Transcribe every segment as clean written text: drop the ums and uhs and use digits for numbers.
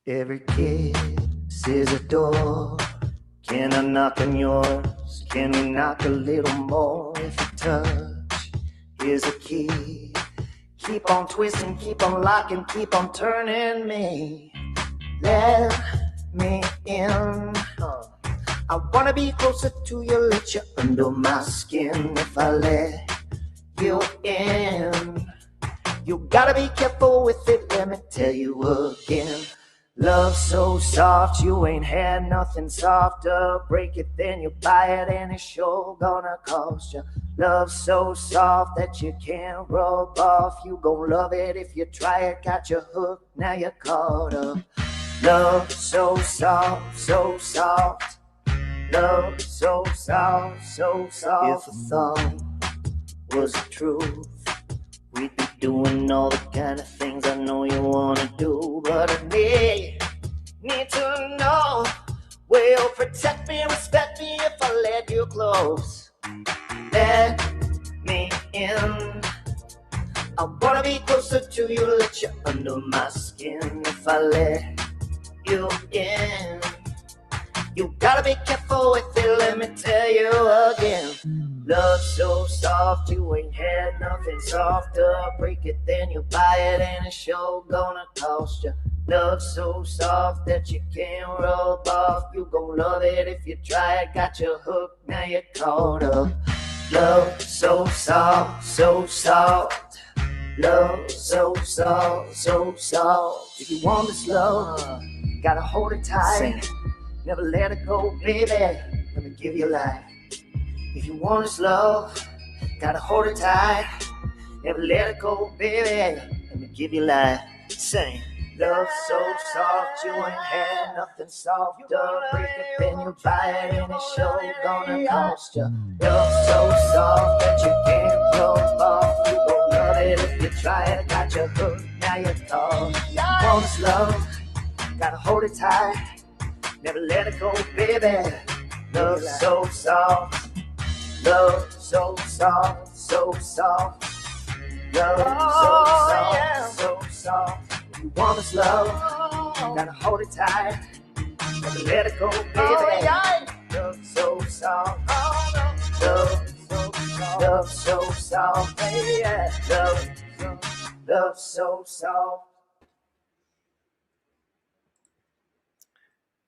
Every kiss is a door. Can I knock on yours? Can we knock a little more? If you touch is a key. Keep on twisting, keep on locking, keep on turning me. Let me in. I wanna be closer to you, let you under my skin. If I let you in, you gotta be careful with it, let me tell you again. Love so soft, you ain't had nothing softer. Break it, then you buy it, and it's sure gonna cost you. Love so soft that you can't rub off. You gon' love it if you try it. Got you hooked, now you're caught up. Love so soft, so soft. Love so soft, so soft. If a thought was the truth, we'd be doing all the kind of things I know you wanna do. But I need to know, will you protect me, respect me if I let you close? Let me in. I wanna be closer to you, let you under my skin. If I let you in, you gotta be careful with it, let me tell you again. Love so soft, you ain't had nothing softer. Break it, then you buy it, and it's sure gonna cost you. Love so soft that you can't rub off. You gon' love it if you try it. Got you hooked, now you're caught up. Love so soft, so soft. Love so soft, so soft. If you want this love, gotta hold it tight. Never let it go, baby. Let me give you life. If you want this love, gotta hold it tight. Never let it go, baby. Let me give you life. Sing. Love so soft, you ain't had nothing softer. Break it, then you buy it, and it's sure gonna cost you. Love so soft that you can't rub off. You gon' love it if you try it. Got you hooked, now you're caught. You want this love, gotta hold it tight. Never let it go, baby. Love so soft. Love so soft, so soft. Love so soft, so soft. You want this love, gotta hold it tight. Never let it go, baby. Love so soft. Love so soft. Love so soft. Love so soft.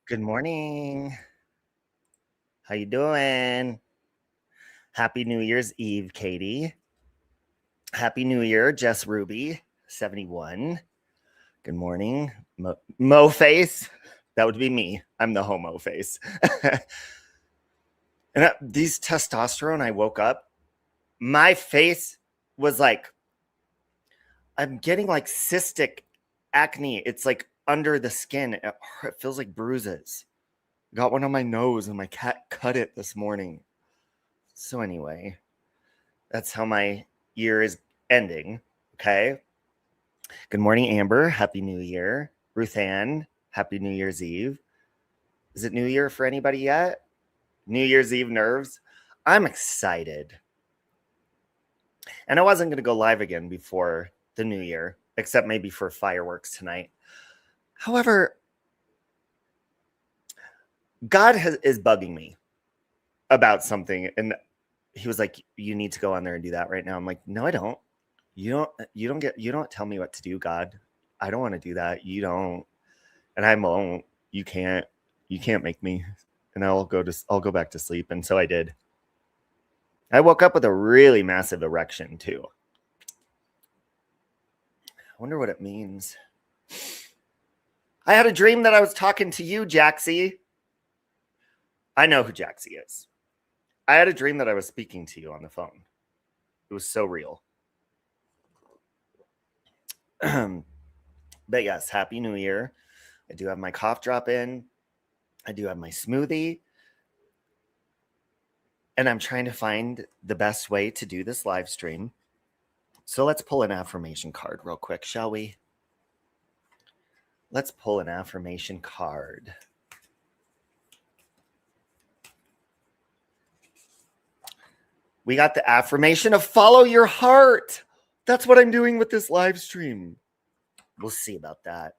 Good morning. How you doing? Happy New Year's Eve, Katie. Happy New Year, Jess Ruby, 71. Good morning, Mo Face. That would be me. I'm the homo face. And these testosterone, I woke up, my face was like, I'm getting like cystic acne. It's like under the skin. It feels like bruises. Got one on my nose and my cat cut it this morning. So anyway, that's how my year is ending. Okay. Good morning, Amber. Happy New Year. Ruth Ann, Happy New Year's Eve. Is it New Year for anybody yet? New Year's Eve nerves? I'm excited. And I wasn't going to go live again before the New Year, except maybe for fireworks tonight. However, God is bugging me about something. And he was like, you need to go on there and do that right now. I'm like, no, I don't. You don't tell me what to do, God. I don't want to do that. You don't. And I won't. You can't make me. And I'll go back to sleep. And so I did. I woke up with a really massive erection too. I wonder what it means. I had a dream that I was talking to you, Jaxie. I know who Jaxie is. I had a dream that I was speaking to you on the phone. It was so real. But yes, Happy New Year. I do have my cough drop in. I do have my smoothie. And I'm trying to find the best way to do this live stream. So let's pull an affirmation card real quick, shall we? Let's pull an affirmation card. We got the affirmation of follow your heart. That's what I'm doing with this live stream. We'll see about that.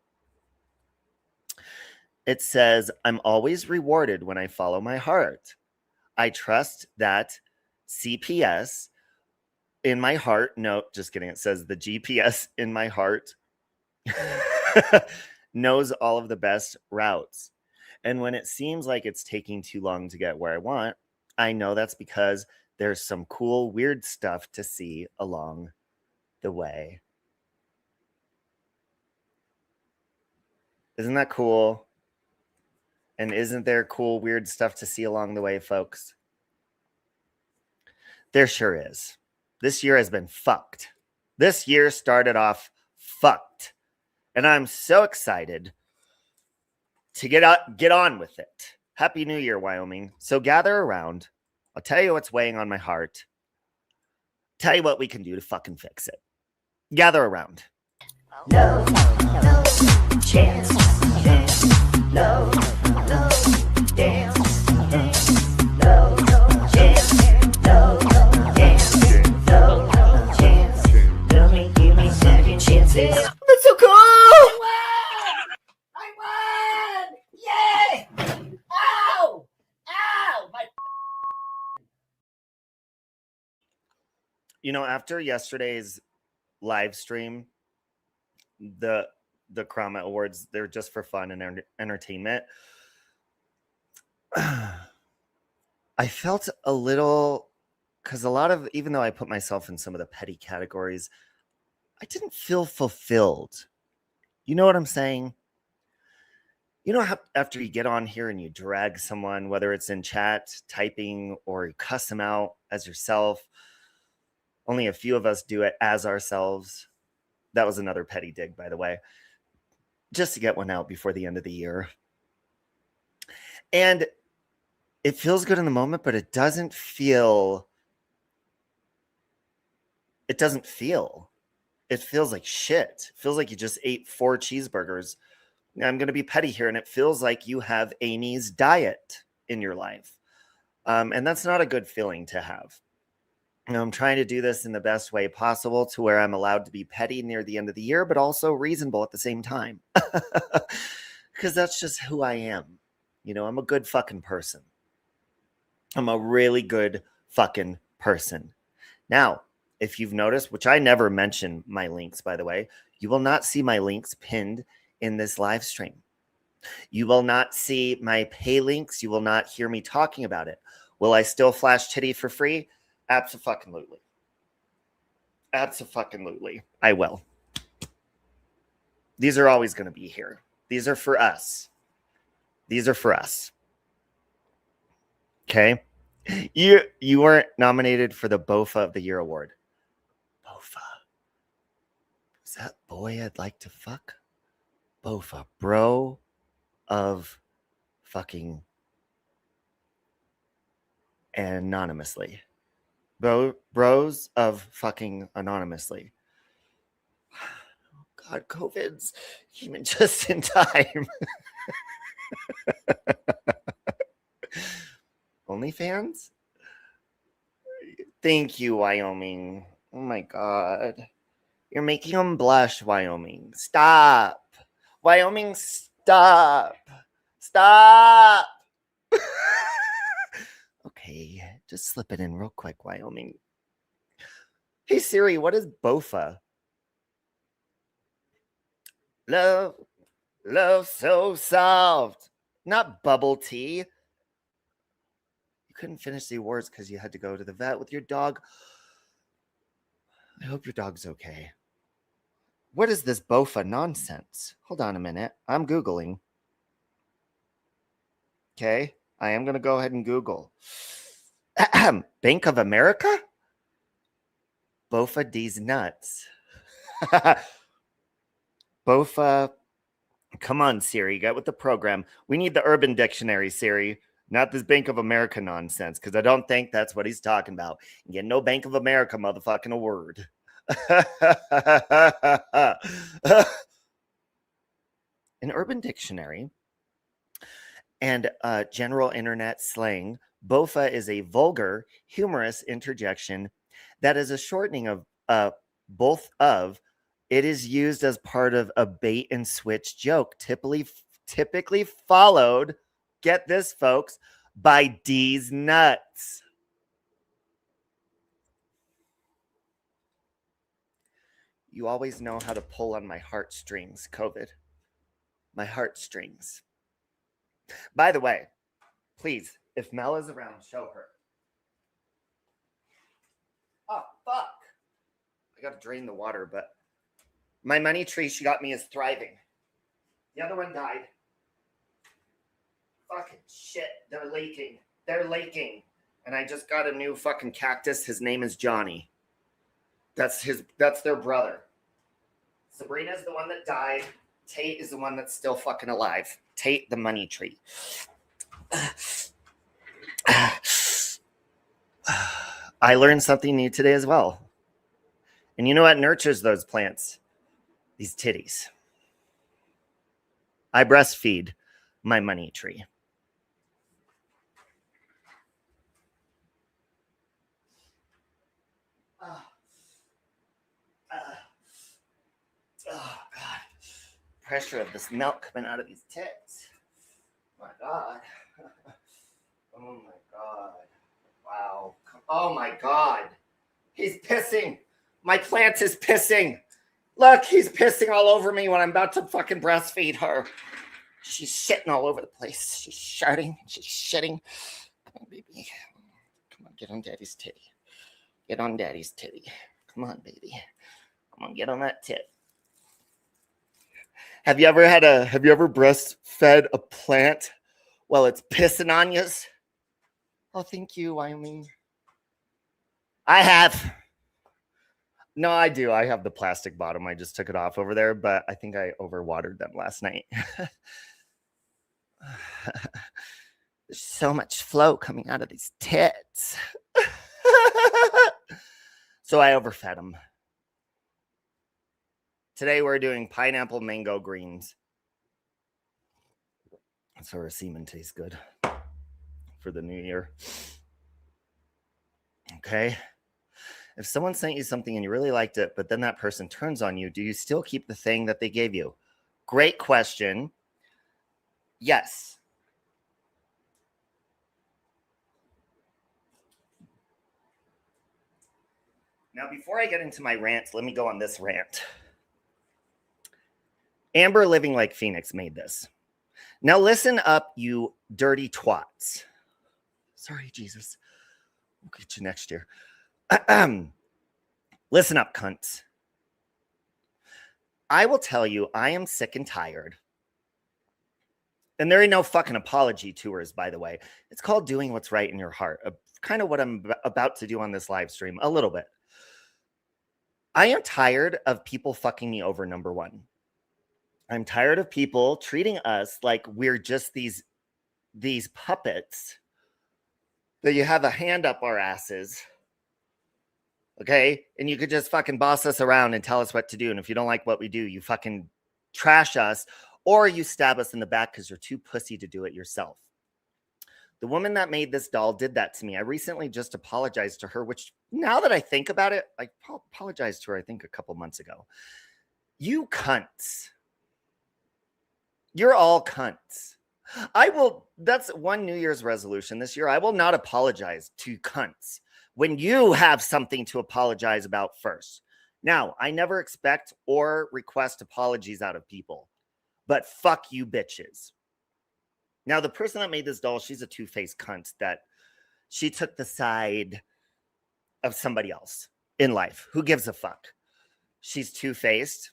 It says, I'm always rewarded when I follow my heart. I trust that CPS in my heart. No, just kidding. It says the GPS in my heart knows all of the best routes. And when it seems like it's taking too long to get where I want, I know that's because there's some cool, weird stuff to see along the way. Isn't that cool? And isn't there cool, weird stuff to see along the way, folks? There sure is. This year has been fucked. This year started off fucked. And I'm so excited to get on with it. Happy New Year, Wyoming. So gather around. I'll tell you what's weighing on my heart. Tell you what we can do to fucking fix it. Gather around. No, no, chance, chance. No, no, dance, dance. No, no, chance. No, no, dance. No, no, chance. Give me second chances. That's so cool! I won! Yay! Ow! Ow! My You know, after yesterday's live stream, the Krama Awards, they're just for fun and entertainment. I felt a little, because a lot of, even though I put myself in some of the petty categories, I didn't feel fulfilled. You know what I'm saying? You know how after you get on here and you drag someone, whether it's in chat, typing, or you cuss them out as yourself, only a few of us do it as ourselves. That was another petty dig, by the way, just to get one out before the end of the year. And it feels good in the moment, but it doesn't feel. It feels like shit. It feels like you just ate 4 cheeseburgers. I'm going to be petty here, and it feels like you have Amy's diet in your life. And that's not a good feeling to have. You know, I'm trying to do this in the best way possible to where I'm allowed to be petty near the end of the year, but also reasonable at the same time. Because that's just who I am. You know, I'm a good fucking person. I'm a really good fucking person. Now, if you've noticed, which I never mention my links, by the way, you will not see my links pinned in this live stream. You will not see my pay links. You will not hear me talking about it. Will I still flash titty for free? Abso-fucking-lutely. Abso-fucking-lutely. I will. These are always going to be here. These are for us. These are for us. Okay? You weren't nominated for the BOFA of the Year award. BOFA. Is that boy I'd like to fuck? BOFA. Bro of fucking anonymously. Bros of fucking anonymously. Oh God, COVID's even just in time. OnlyFans? Thank you, Wyoming. Oh my God. You're making them blush, Wyoming. Stop. Wyoming, stop. Stop. Okay, just slip it in real quick, Wyoming. Hey, Siri, what is BOFA? Love so soft. Not bubble tea. You couldn't finish the awards because you had to go to the vet with your dog. I hope your dog's okay. What is this BOFA nonsense? Hold on a minute. I'm Googling. Okay, I am going to go ahead and Google. Bank of America? BOFA D's nuts. BOFA. Come on, Siri. Get with the program. We need the Urban Dictionary, Siri. Not this Bank of America nonsense, because I don't think that's what he's talking about. Get no Bank of America motherfucking a word. An Urban Dictionary and general internet slang, BOFA is a vulgar, humorous interjection that is a shortening of both of. It is used as part of a bait and switch joke, typically followed, get this, folks, by D's nuts. You always know how to pull on my heartstrings, COVID. My heartstrings. By the way, please, if Mel is around, show her. Oh, fuck. I gotta drain the water, but my money tree she got me is thriving. The other one died. Fucking shit. They're leaking. They're leaking. And I just got a new fucking cactus. His name is Johnny. That's their brother. Sabrina's the one that died. Tate is the one that's still fucking alive. Tate, the money tree. I learned something new today as well. And you know what nurtures those plants? These titties. I breastfeed my money tree. Oh, God. Pressure of this milk coming out of these tits. My God. Oh, my God. Wow. Oh, my God. He's pissing. My plant is pissing. Look, he's pissing all over me when I'm about to fucking breastfeed her. She's shitting all over the place. She's shouting. She's shitting. Come on, baby. Come on, get on daddy's titty. Get on daddy's titty. Come on, baby. Come on, get on that tit. Have you ever breastfed a plant while it's pissing on you? Oh, thank you, Wyoming. I have. No, I do. I have the plastic bottom. I just took it off over there, but I think I overwatered them last night. There's so much flow coming out of these tits. So I overfed them. Today we're doing pineapple mango greens. So our semen tastes good for the new year. Okay. If someone sent you something and you really liked it, but then that person turns on you, do you still keep the thing that they gave you? Great question. Yes. Now, before I get into my rants, let me go on this rant. Amber Living Like Phoenix made this. Now listen up, you dirty twats. Sorry, Jesus. We'll get you next year. Listen up, cunts. I will tell you, I am sick and tired. And there ain't no fucking apology tours, by the way. It's called doing what's right in your heart. Kind of what I'm about to do on this live stream, a little bit. I am tired of people fucking me over, number one. I'm tired of people treating us like we're just these puppets that you have a hand up our asses. Okay? And you could just fucking boss us around and tell us what to do. And if you don't like what we do, you fucking trash us or you stab us in the back because you're too pussy to do it yourself. The woman that made this doll did that to me. I recently just apologized to her, which now that I think about it, I apologized to her, I think, a couple months ago. You cunts. You're all cunts. That's one New Year's resolution this year. I will not apologize to cunts when you have something to apologize about first. Now, I never expect or request apologies out of people, but fuck you bitches. Now, the person that made this doll, she's a two-faced cunt that she took the side of somebody else in life. Who gives a fuck? She's two-faced.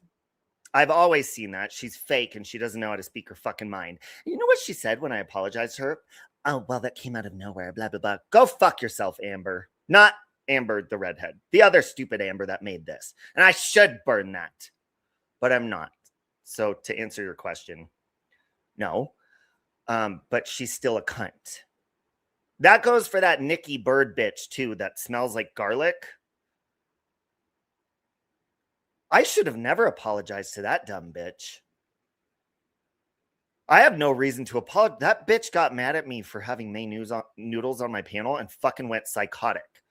I've always seen that. She's fake and she doesn't know how to speak her fucking mind. You know what she said when I apologized to her? Oh, well, that came out of nowhere, blah, blah, blah. Go fuck yourself, Amber. Not Amber, the redhead. The other stupid Amber that made this. And I should burn that, but I'm not. So to answer your question, no. But she's still a cunt. That goes for that Nikki Bird bitch, too, that smells like garlic. I should have never apologized to that dumb bitch. I have no reason to apologize. That bitch got mad at me for having noodles on my panel and fucking went psychotic.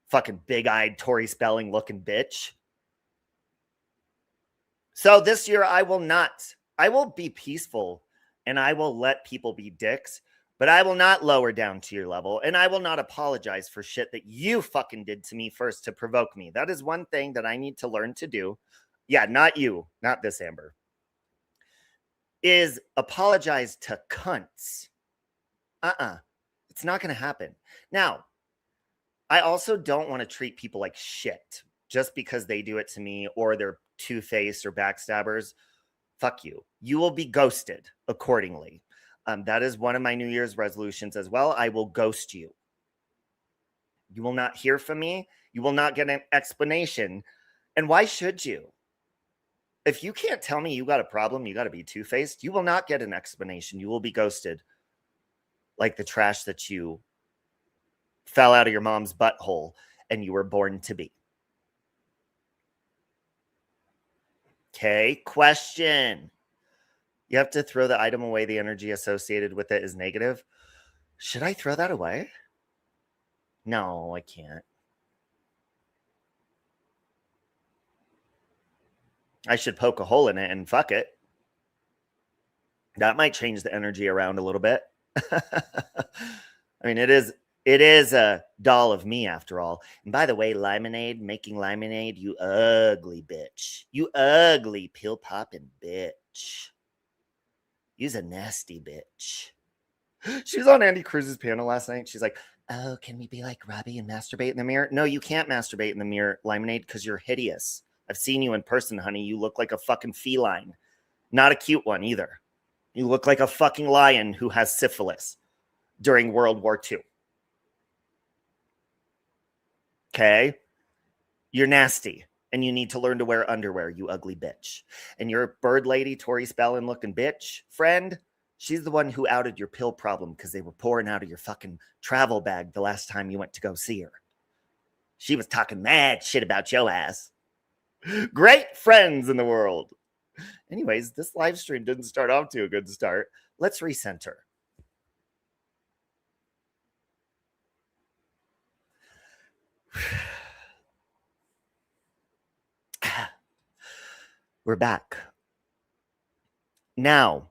Fucking big-eyed Tori Spelling looking bitch. So this year I will be peaceful and I will let people be dicks, but I will not lower down to your level, and I will not apologize for shit that you fucking did to me first to provoke me. That is one thing that I need to learn to do. Yeah, not you, not this Amber. Is apologize to cunts. It's not going to happen. Now, I also don't want to treat people like shit just because they do it to me or they're two-faced or backstabbers. Fuck you. You will be ghosted accordingly. That is one of my New Year's resolutions as well. I will ghost you. You will not hear from me. You will not get an explanation. And why should you? If you can't tell me you got a problem, you got to be two-faced, you will not get an explanation. You will be ghosted like the trash that you fell out of your mom's butthole and you were born to be. Okay, question. You have to throw the item away. The energy associated with it is negative. Should I throw that away? No, I can't. I should poke a hole in it and fuck it. That might change the energy around a little bit. I mean, it is a doll of me after all. And by the way, making lemonade, you ugly bitch. You ugly pill popping bitch. You's a nasty bitch. She was on Andy Cruz's panel last night. She's like, oh, can we be like Robbie and masturbate in the mirror? No, you can't masturbate in the mirror, lemonade, because you're hideous. I've seen you in person, honey. You look like a fucking feline. Not a cute one either. You look like a fucking lion who has syphilis during World War II. Okay? You're nasty, and you need to learn to wear underwear, you ugly bitch. And your bird lady, Tori Spellin looking bitch friend, she's the one who outed your pill problem because they were pouring out of your fucking travel bag the last time you went to go see her. She was talking mad shit about your ass. Great friends in the world. Anyways, this live stream didn't start off to a good start. Let's recenter. We're back. Now,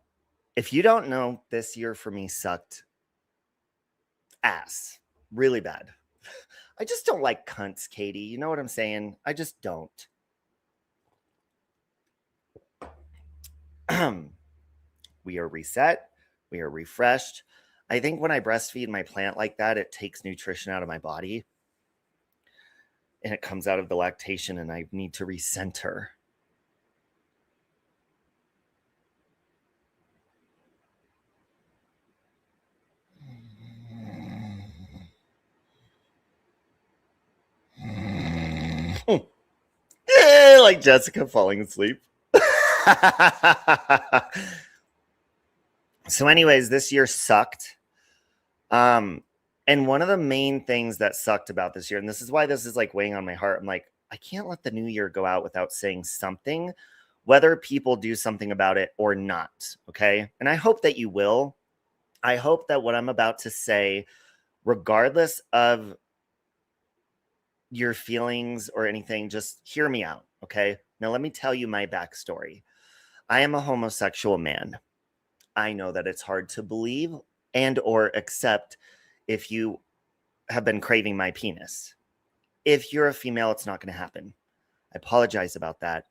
if you don't know, this year for me sucked ass. Really bad. I just don't like cunts, Katie. You know what I'm saying? I just don't. We are reset. We are refreshed. I think when I breastfeed my plant like that, it takes nutrition out of my body. And it comes out of the lactation, and I need to recenter. Like Jessica falling asleep. So anyways, this year sucked. And one of the main things that sucked about this year, and this is why this is like weighing on my heart, I'm like, I can't let the new year go out without saying something, whether people do something about it or not. Okay. And I hope that you will. I hope that what I'm about to say, regardless of your feelings or anything, just hear me out. Okay. Now let me tell you my backstory. I am a homosexual man. I know that it's hard to believe and or accept if you have been craving my penis. If you're a female, it's not going to happen. I apologize about that.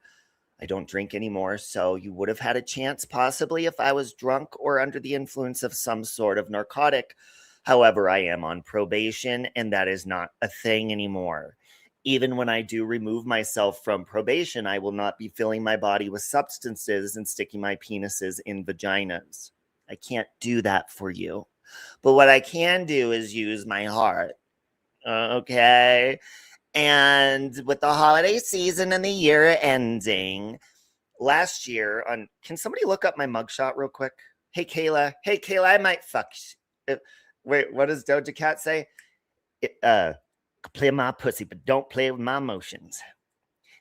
I don't drink anymore, so you would have had a chance possibly if I was drunk or under the influence of some sort of narcotic. However, I am on probation, and that is not a thing anymore. Even when I do remove myself from probation, I will not be filling my body with substances and sticking my penises in vaginas. I can't do that for you. But what I can do is use my heart. Okay? And with the holiday season and the year ending, last year on... Can somebody look up my mugshot real quick? Hey, Kayla, I might fuck... Wait, what does Doja Cat say? Play my pussy, but don't play with my emotions.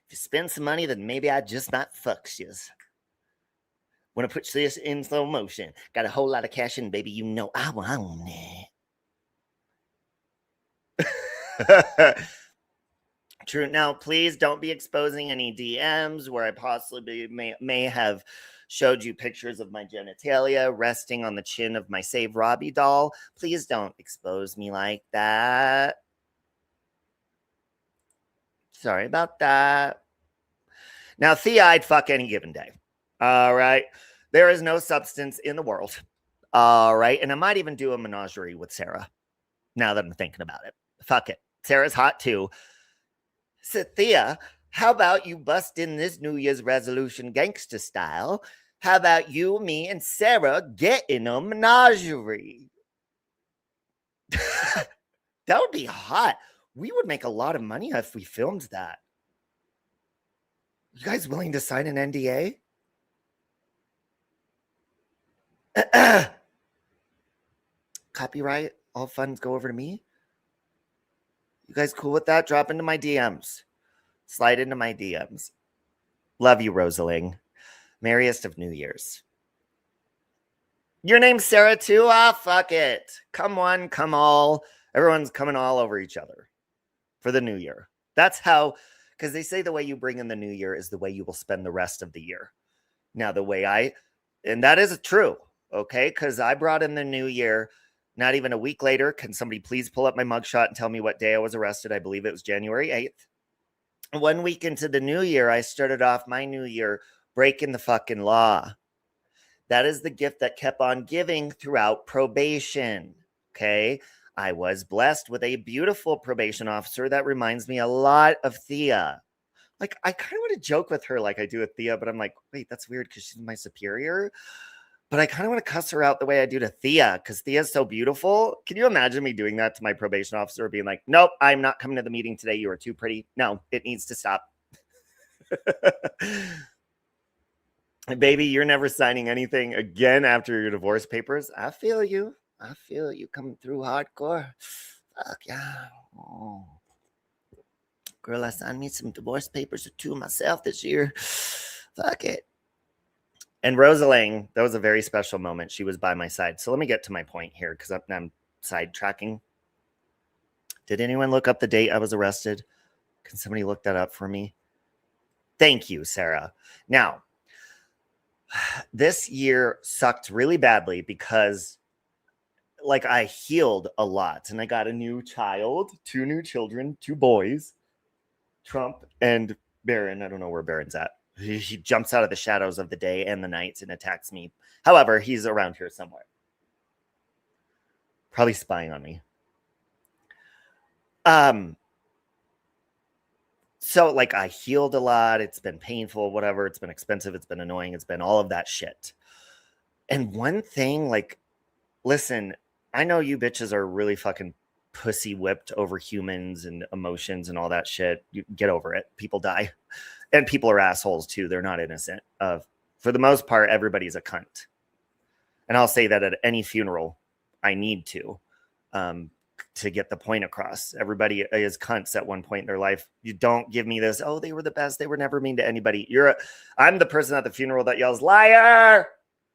If you spend some money, then maybe I just might fuck you. Want to put this in slow motion. Got a whole lot of cash in, baby. You know I want it. True. Now, please don't be exposing any DMs where I possibly may have showed you pictures of my genitalia resting on the chin of my Save Robbie doll. Please don't expose me like that. Sorry about that. Now, Thea, I'd fuck any given day. All right. There is no substance in the world. All right. And I might even do a menagerie with Sarah now that I'm thinking about it. Fuck it. Sarah's hot too. So, Thea, how about you bust in this New Year's resolution gangster style? How about you, me, and Sarah get in a menagerie? That would be hot. We would make a lot of money if we filmed that. You guys willing to sign an NDA? Copyright, all funds go over to me. You guys cool with that? Drop into my DMs. Slide into my DMs. Love you, Rosaling. Merriest of New Year's. Your name's Sarah too? Ah, fuck it. Come one, come all. Everyone's coming all over each other for the new year. That's how, because they say the way you bring in the new year is the way you will spend the rest of the year. Now, the way and that is true, okay? Because I brought in the new year. Not even a week later, can somebody please pull up my mugshot and tell me what day I was arrested? I believe it was January 8th. 1 week into the new year, I started off my new year breaking the fucking law. That is the gift that kept on giving throughout probation, okay? I was blessed with a beautiful probation officer that reminds me a lot of Thea. Like, I kind of want to joke with her like I do with Thea, but I'm like, wait, that's weird because she's my superior. But I kind of want to cuss her out the way I do to Thea because Thea's so beautiful. Can you imagine me doing that to my probation officer, being like, nope, I'm not coming to the meeting today. You are too pretty. No, it needs to stop. Baby, you're never signing anything again after your divorce papers. I feel you. I feel you coming through hardcore. Fuck yeah. Oh. Girl, I signed me some divorce papers or two myself this year. Fuck it. And Rosaling, that was a very special moment. She was by my side. So let me get to my point here because I'm sidetracking. Did anyone look up the date I was arrested? Can somebody look that up for me? Thank you, Sarah. Now, this year sucked really badly because like I healed a lot and I got a new child, 2 new children, 2 boys, Trump and Barron. I don't know where Barron's at. He jumps out of the shadows of the day and the night and attacks me. However, he's around here somewhere. Probably spying on me. So like I healed a lot. It's been painful, whatever. It's been expensive. It's been annoying. It's been all of that shit. And one thing, like, listen, I know you bitches are really fucking pussy whipped over humans and emotions and all that shit. You get over it. People die. And people are assholes too. They're not innocent. For the most part, everybody's a cunt. And I'll say that at any funeral I need to get the point across. Everybody is cunts at one point in their life. You don't give me this, oh, they were the best. They were never mean to anybody. I'm the person at the funeral that yells, liar!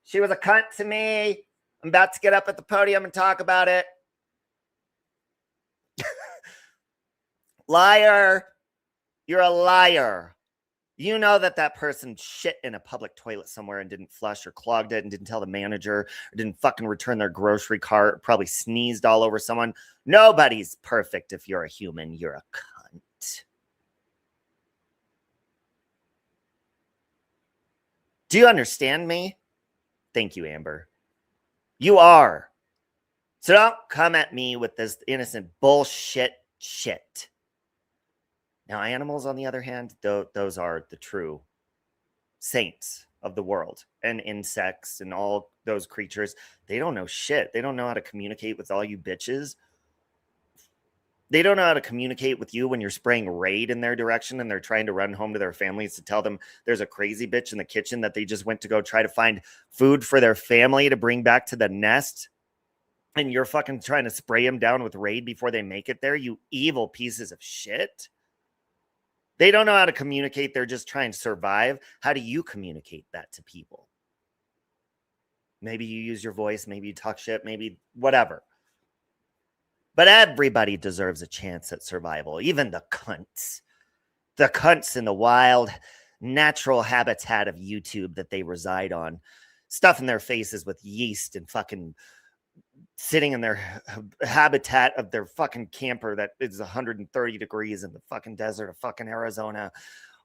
She was a cunt to me. I'm about to get up at the podium and talk about it. Liar. You're a liar. You know that person shit in a public toilet somewhere and didn't flush or clogged it and didn't tell the manager or didn't fucking return their grocery cart, probably sneezed all over someone. Nobody's perfect if you're a human. You're a cunt. Do you understand me? Thank you, Amber. You are. So don't come at me with this innocent bullshit shit. Now, animals, on the other hand, those are the true saints of the world. And insects and all those creatures, they don't know shit. They don't know how to communicate with all you bitches. They don't know how to communicate with you when you're spraying Raid in their direction and they're trying to run home to their families to tell them there's a crazy bitch in the kitchen that they just went to go try to find food for their family to bring back to the nest. And you're fucking trying to spray them down with Raid before they make it there, you evil pieces of shit. They don't know how to communicate. They're just trying to survive. How do you communicate that to people? Maybe you use your voice. Maybe you talk shit. Maybe whatever. But everybody deserves a chance at survival. Even the cunts. The cunts in the wild. natural habitat of YouTube that they reside on, stuffing their faces with yeast and fucking sitting in their habitat of their fucking camper that is 130 degrees in the fucking desert of fucking Arizona,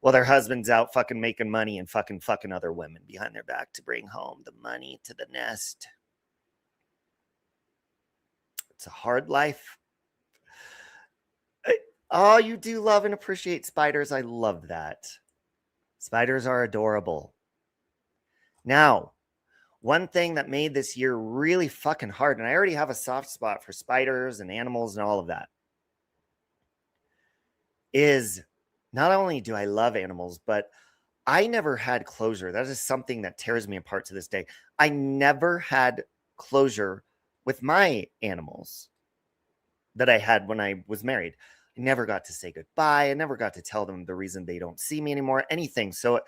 while their husband's out fucking making money and fucking other women behind their back to bring home the money to the nest. It's a hard life. Oh, you do love and appreciate spiders. I love that. Spiders are adorable. Now, one thing that made this year really fucking hard, and I already have a soft spot for spiders and animals and all of that, is not only do I love animals, but I never had closure. That is something that tears me apart to this day. I never had closure with my animals that I had when I was married. I never got to say goodbye. I never got to tell them the reason they don't see me anymore, anything. So,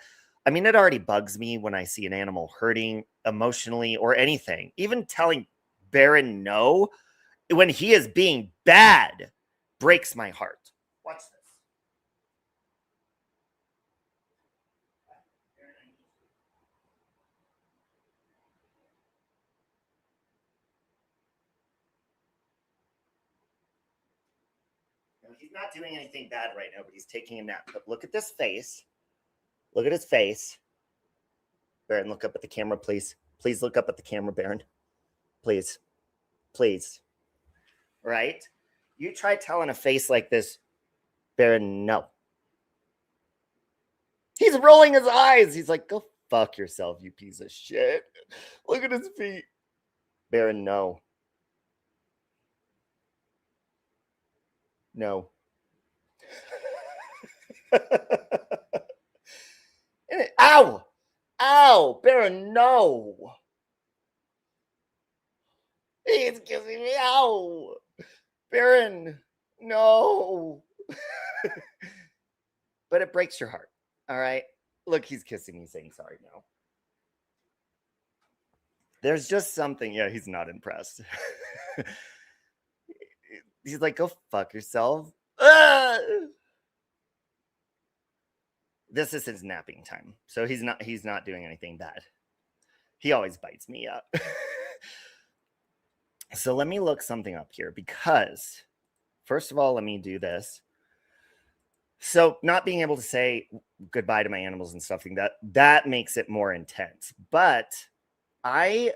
I mean, it already bugs me when I see an animal hurting emotionally or anything. Even telling Baron no when he is being bad breaks my heart. Watch this. He's not doing anything bad right now, but he's taking a nap. But look at this face. Look at his face. Baron, look up at the camera, please. Please look up at the camera, Baron. Please. Please. Right? You try telling a face like this, Baron, no. He's rolling his eyes. He's like, go fuck yourself, you piece of shit. Look at his feet. Baron, no. No. Ow! Ow! Baron, no! He's kissing me. Ow! Baron, no! But it breaks your heart. All right? Look, he's kissing me, saying sorry now. There's just something. Yeah, he's not impressed. He's like, go fuck yourself. This is his napping time. So he's not doing anything bad. He always bites me up. So let me look something up here because, first of all, let me do this. So not being able to say goodbye to my animals and stuff like that makes it more intense. But I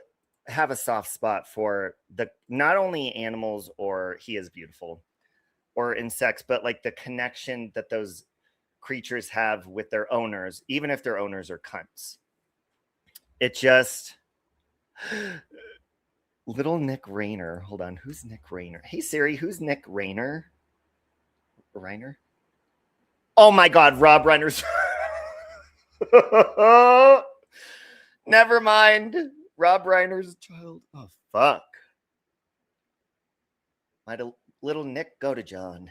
have a soft spot for not only animals or he is beautiful or insects, but like the connection that those creatures have with their owners, even if their owners are cunts. It just little Nick Rayner. Hold on, who's Nick Rayner? Hey Siri, who's Nick Rayner? Reiner? Oh my God, Rob Reiner's. Never mind. Rob Reiner's child. Oh, fuck. My little Nick go to John.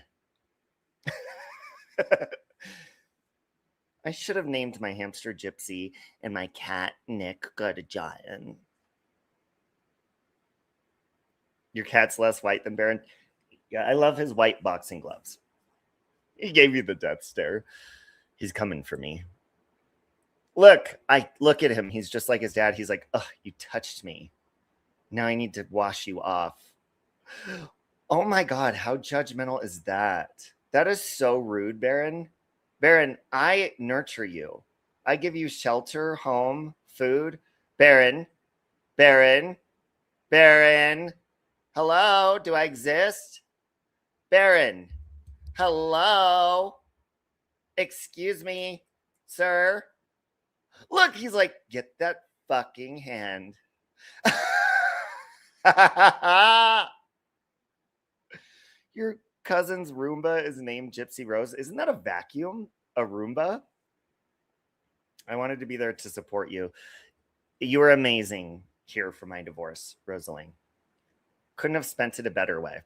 I should have named my hamster Gypsy and my cat Nick go to John. Your cat's less white than Baron? Yeah, I love his white boxing gloves. He gave you the death stare. He's coming for me. Look, I look at him. He's just like his dad. He's like, oh, you touched me. Now I need to wash you off. Oh my God, how judgmental is that? That is so rude, Baron. Baron, I nurture you. I give you shelter, home, food. Baron, Baron, Baron. Hello, do I exist? Baron, hello? Excuse me, sir? Look, he's like, get that fucking hand. Your cousin's Roomba is named Gypsy Rose. Isn't that a vacuum? A Roomba? I wanted to be there to support you. You were amazing here for my divorce, Rosaline. Couldn't have spent it a better way.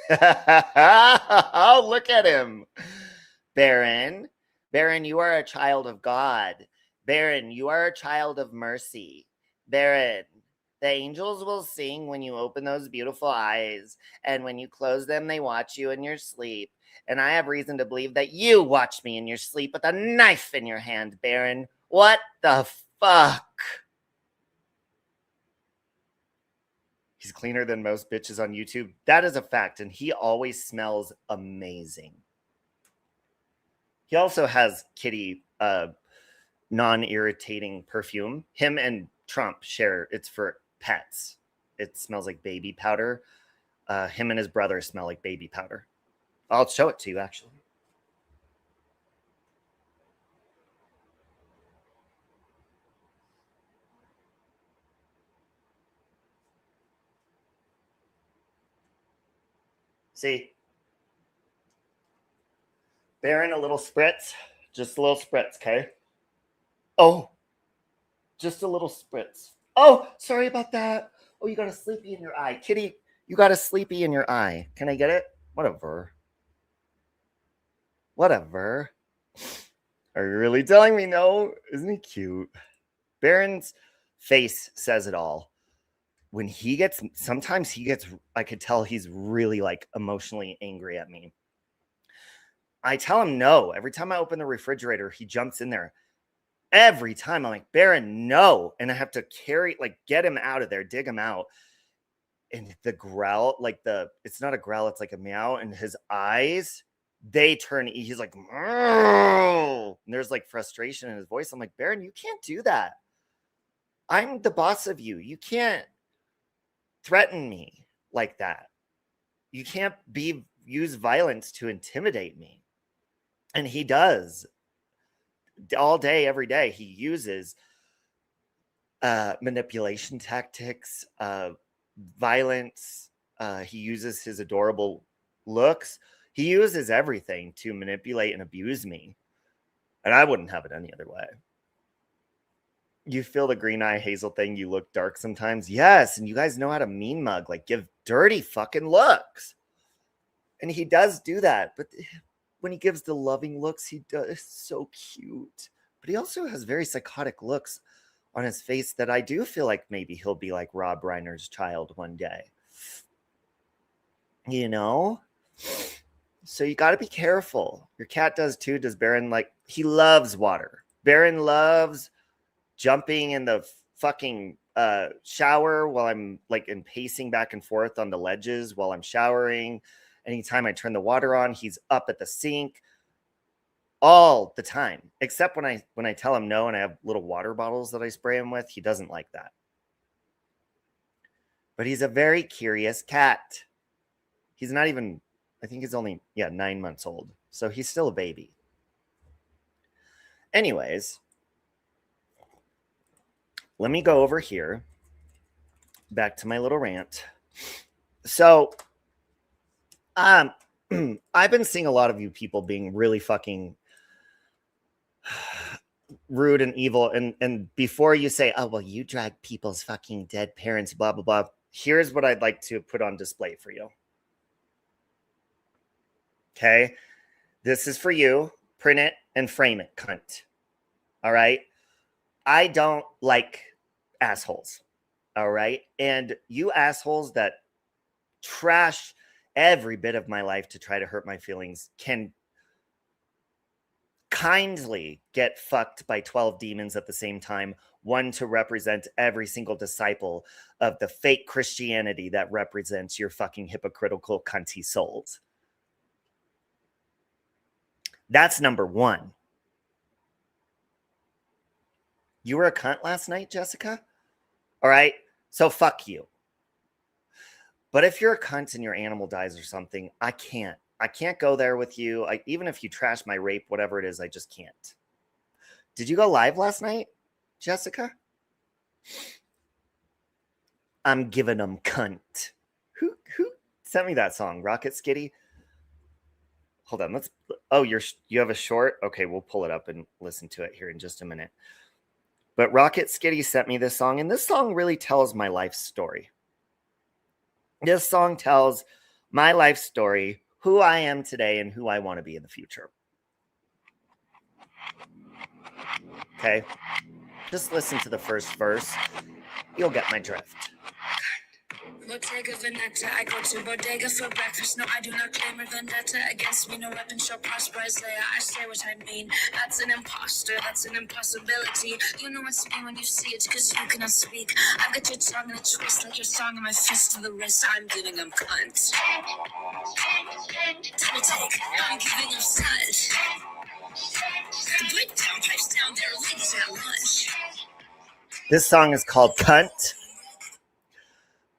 Oh, look at him. Baron, Baron, you are a child of God. Baron, you are a child of mercy. Baron, the angels will sing when you open those beautiful eyes, and when you close them, they watch you in your sleep. And I have reason to believe that you watched me in your sleep with a knife in your hand, Baron. What the fuck? He's cleaner than most bitches on YouTube. That is a fact, and he always smells amazing. He also has kitty non-irritating perfume. Him and Trump share. It's for pets. It smells like baby powder. Him and his brother smell like baby powder. I'll show it to you, actually. See? Baron, a little spritz. Just a little spritz, okay? Oh. Just a little spritz. Oh, sorry about that. Oh, you got a sleepy in your eye. Kitty, you got a sleepy in your eye. Can I get it? Whatever. Whatever. Are you really telling me no? Isn't he cute? Baron's face says it all. When he gets, sometimes he gets, I could tell he's really like emotionally angry at me. I tell him no. Every time I open the refrigerator, he jumps in there. Every time I'm like, Baron, no. And I have to get him out of there, dig him out. And the growl, it's not a growl, it's like a meow. And his eyes, they turn, he's like, and there's like frustration in his voice. I'm like, Baron, you can't do that. I'm the boss of you. You can't threaten me like that. You can't use violence to intimidate me. And he does. All day, every day, he uses manipulation tactics, violence. He uses his adorable looks. He uses everything to manipulate and abuse me. And I wouldn't have it any other way. You feel the green eye Hazel thing? You look dark sometimes? Yes. And you guys know how to mean mug, like give dirty fucking looks. And he does do that. But when he gives the loving looks, he does. It's so cute. But he also has very psychotic looks on his face that I do feel like maybe he'll be like Rob Reiner's child one day. You know? So you got to be careful. Your cat does too. Does Baron he loves water. Baron loves jumping in the fucking shower while I'm and pacing back and forth on the ledges while I'm showering. Anytime I turn the water on, he's up at the sink all the time, except when I tell him no and I have little water bottles that I spray him with. He doesn't like that. But he's a very curious cat. He's not even, I think he's only, 9 months old. So he's still a baby. Anyways, let me go over here. Back to my little rant. So, I've been seeing a lot of you people being really fucking rude and evil. And before you say, oh, well, you drag people's fucking dead parents, blah, blah, blah. Here's what I'd like to put on display for you. Okay. This is for you. Print it and frame it, cunt. All right. I don't like assholes. All right. And you assholes that trash every bit of my life to try to hurt my feelings can kindly get fucked by 12 demons at the same time, one to represent every single disciple of the fake Christianity that represents your fucking hypocritical cunty souls. That's number one. You were a cunt last night, Jessica? All right, so fuck you. But if you're a cunt and your animal dies or something, I can't go there with you. Even if you trash my rape, whatever it is, I just can't. Did you go live last night, Jessica? I'm giving them cunt. Who sent me that song? Rocket Skitty? Hold on, you have a short? Okay, we'll pull it up and listen to it here in just a minute. But Rocket Skitty sent me this song, and this song really tells my life story. This song tells my life story, who I am today and who I want to be in the future. Okay? Just listen to the first verse. You'll get my drift. Bottega Veneta, I go to bodega for breakfast. No, I do not claim a vendetta against me. No weapon shall prosper, Isaiah. I say what I mean. That's an imposter, that's an impossibility. You know what's me when you see it, cause you cannot speak. I've got your tongue in a twist, like your song in my fist to the wrist. I'm giving them cunt. Double take, I'm giving them slut. The breakdown pipes down there, ladies at lunch. This song is called Cunt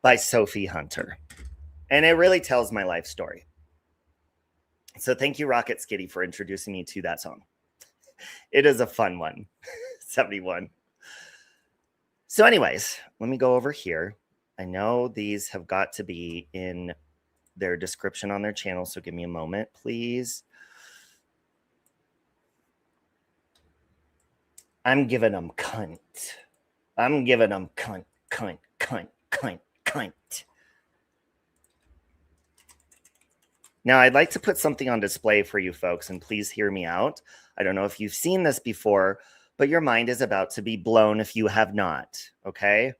by Sophie Hunter. And it really tells my life story. So thank you, Rocket Skitty, for introducing me to that song. It is a fun one. 71. So anyways, let me go over here. I know these have got to be in their description on their channel, so give me a moment, please. I'm giving them cunt. I'm giving them cunt, cunt, cunt, cunt, cunt. Now, I'd like to put something on display for you folks, and please hear me out. I don't know if you've seen this before, but your mind is about to be blown if you have not, okay?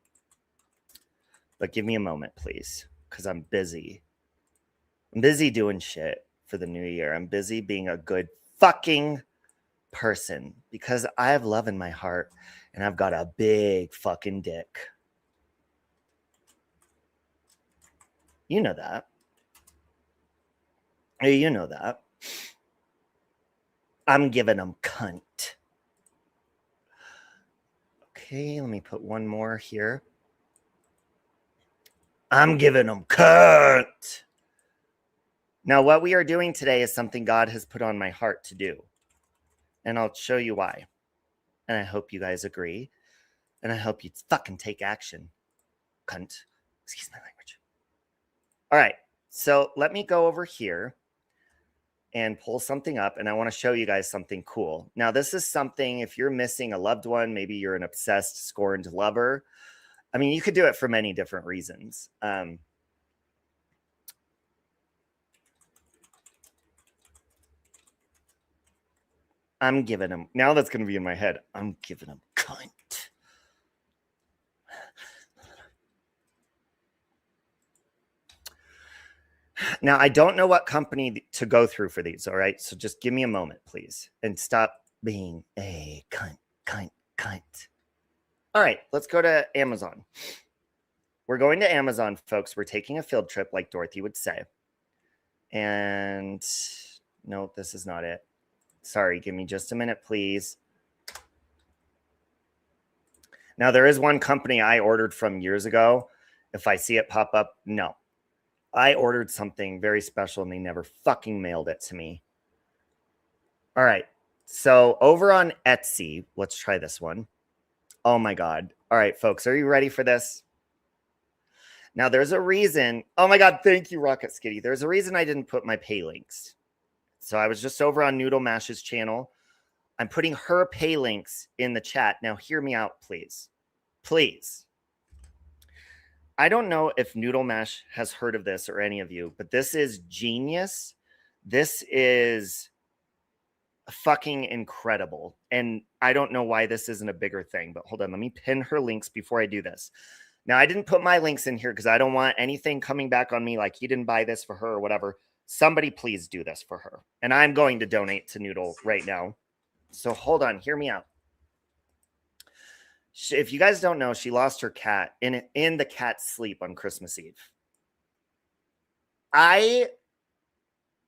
But give me a moment, please, because I'm busy. I'm busy doing shit for the new year. I'm busy being a good fucking person because I have love in my heart and I've got a big fucking dick. You know that. You know that. I'm giving them cunt. Okay, let me put one more here. I'm giving them cunt. Now, what we are doing today is something God has put on my heart to do. And I'll show you why. And I hope you guys agree. And I hope you fucking take action. Cunt. Excuse my language. All right. So let me go over here and pull something up. And I want to show you guys something cool. Now, this is something, if you're missing a loved one, maybe you're an obsessed, scorned lover. I mean, you could do it for many different reasons. I'm giving them, now that's going to be in my head, I'm giving them cunt. Now, I don't know what company to go through for these, all right? So just give me a moment, please, and stop being a cunt, cunt, cunt. All right, let's go to Amazon. We're going to Amazon, folks. We're taking a field trip, like Dorothy would say. And no, this is not it. Sorry, give me just a minute, please. Now, there is one company I ordered from years ago. If I see it pop up, no. I ordered something very special and they never fucking mailed it to me. All right. So over on Etsy, let's try this one. Oh my God. All right, folks, are you ready for this? Now, there's a reason. Oh my God. Thank you, Rocket Skitty. There's a reason I didn't put my pay links. So I was just over on Noodle Mash's channel. I'm putting her pay links in the chat. Now, hear me out, please. Please. I don't know if Noodle Mash has heard of this or any of you, but this is genius. This is fucking incredible. And I don't know why this isn't a bigger thing, but hold on. Let me pin her links before I do this. Now, I didn't put my links in here because I don't want anything coming back on me like he didn't buy this for her or whatever. Somebody please do this for her. And I'm going to donate to Noodle right now. So hold on. Hear me out. If you guys don't know, she lost her cat in the cat's sleep on Christmas Eve. I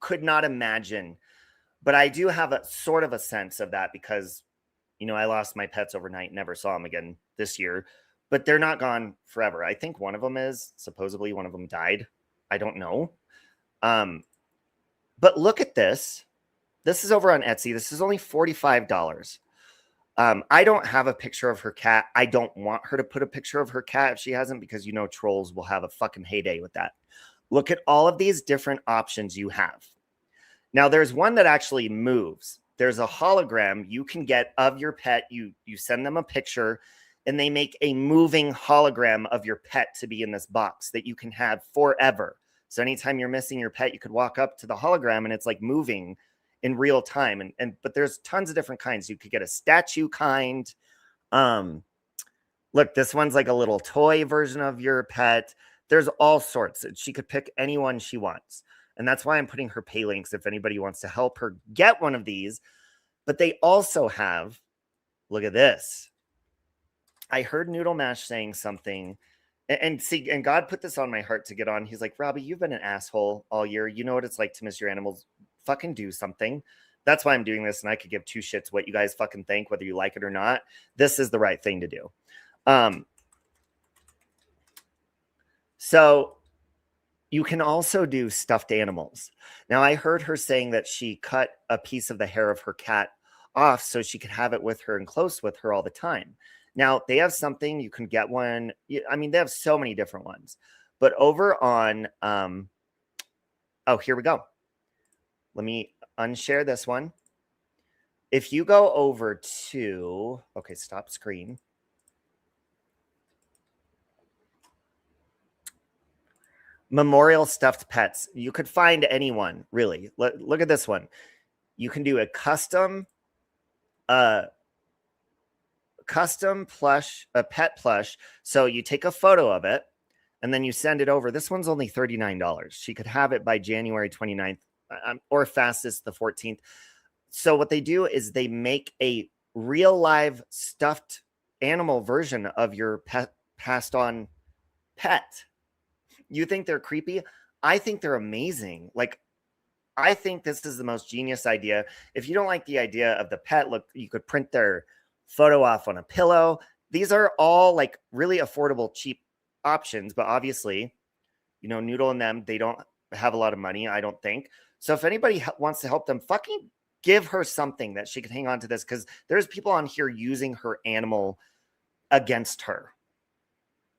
could not imagine, but I do have a sort of a sense of that because, you know, I lost my pets overnight, never saw them again this year, but they're not gone forever. I think one of them is, supposedly one of them died. I don't know. But look at this. This is over on Etsy. This is only $45. I don't have a picture of her cat. I don't want her to put a picture of her cat if she hasn't, because you know trolls will have a fucking heyday with that. Look at all of these different options you have. Now, there's one that actually moves. There's a hologram you can get of your pet. You send them a picture, and they make a moving hologram of your pet to be in this box that you can have forever. So anytime you're missing your pet, you could walk up to the hologram, and it's like moving in real time. But there's tons of different kinds. You could get a statue kind. Look, this one's like a little toy version of your pet. There's all sorts. She could pick anyone she wants. And that's why I'm putting her pay links if anybody wants to help her get one of these. But they also have, look at this. I heard Noodle Mash saying something, and God put this on my heart to get on. He's like, Robbie, you've been an asshole all year. You know what it's like to miss your animals. Fucking do something. That's why I'm doing this, and I could give two shits what you guys fucking think, whether you like it or not. This is the right thing to do. So you can also do stuffed animals. Now, I heard her saying that she cut a piece of the hair of her cat off so she could have it with her and close with her all the time. Now, they have something, you can get one. I mean, they have so many different ones. But over on, oh, here we go. Let me unshare this one. If you go over to, okay, stop screen. Memorial stuffed pets. You could find anyone, really. Look at this one. You can do a custom plush, a pet plush. So you take a photo of it and then you send it over. This one's only $39. She could have it by January 29th or fastest the 14th. So what they do is they make a real live stuffed animal version of your pet passed on pet. You think they're creepy? I think they're amazing. Like, I think this is the most genius idea. If you don't like the idea of the pet, look, you could print their photo off on a pillow. These are all like really affordable, cheap options. But obviously, you know, Noodle and them, they don't have a lot of money, I don't think. So if anybody wants to help them, fucking give her something that she can hang on to this, because there's people on here using her animal against her.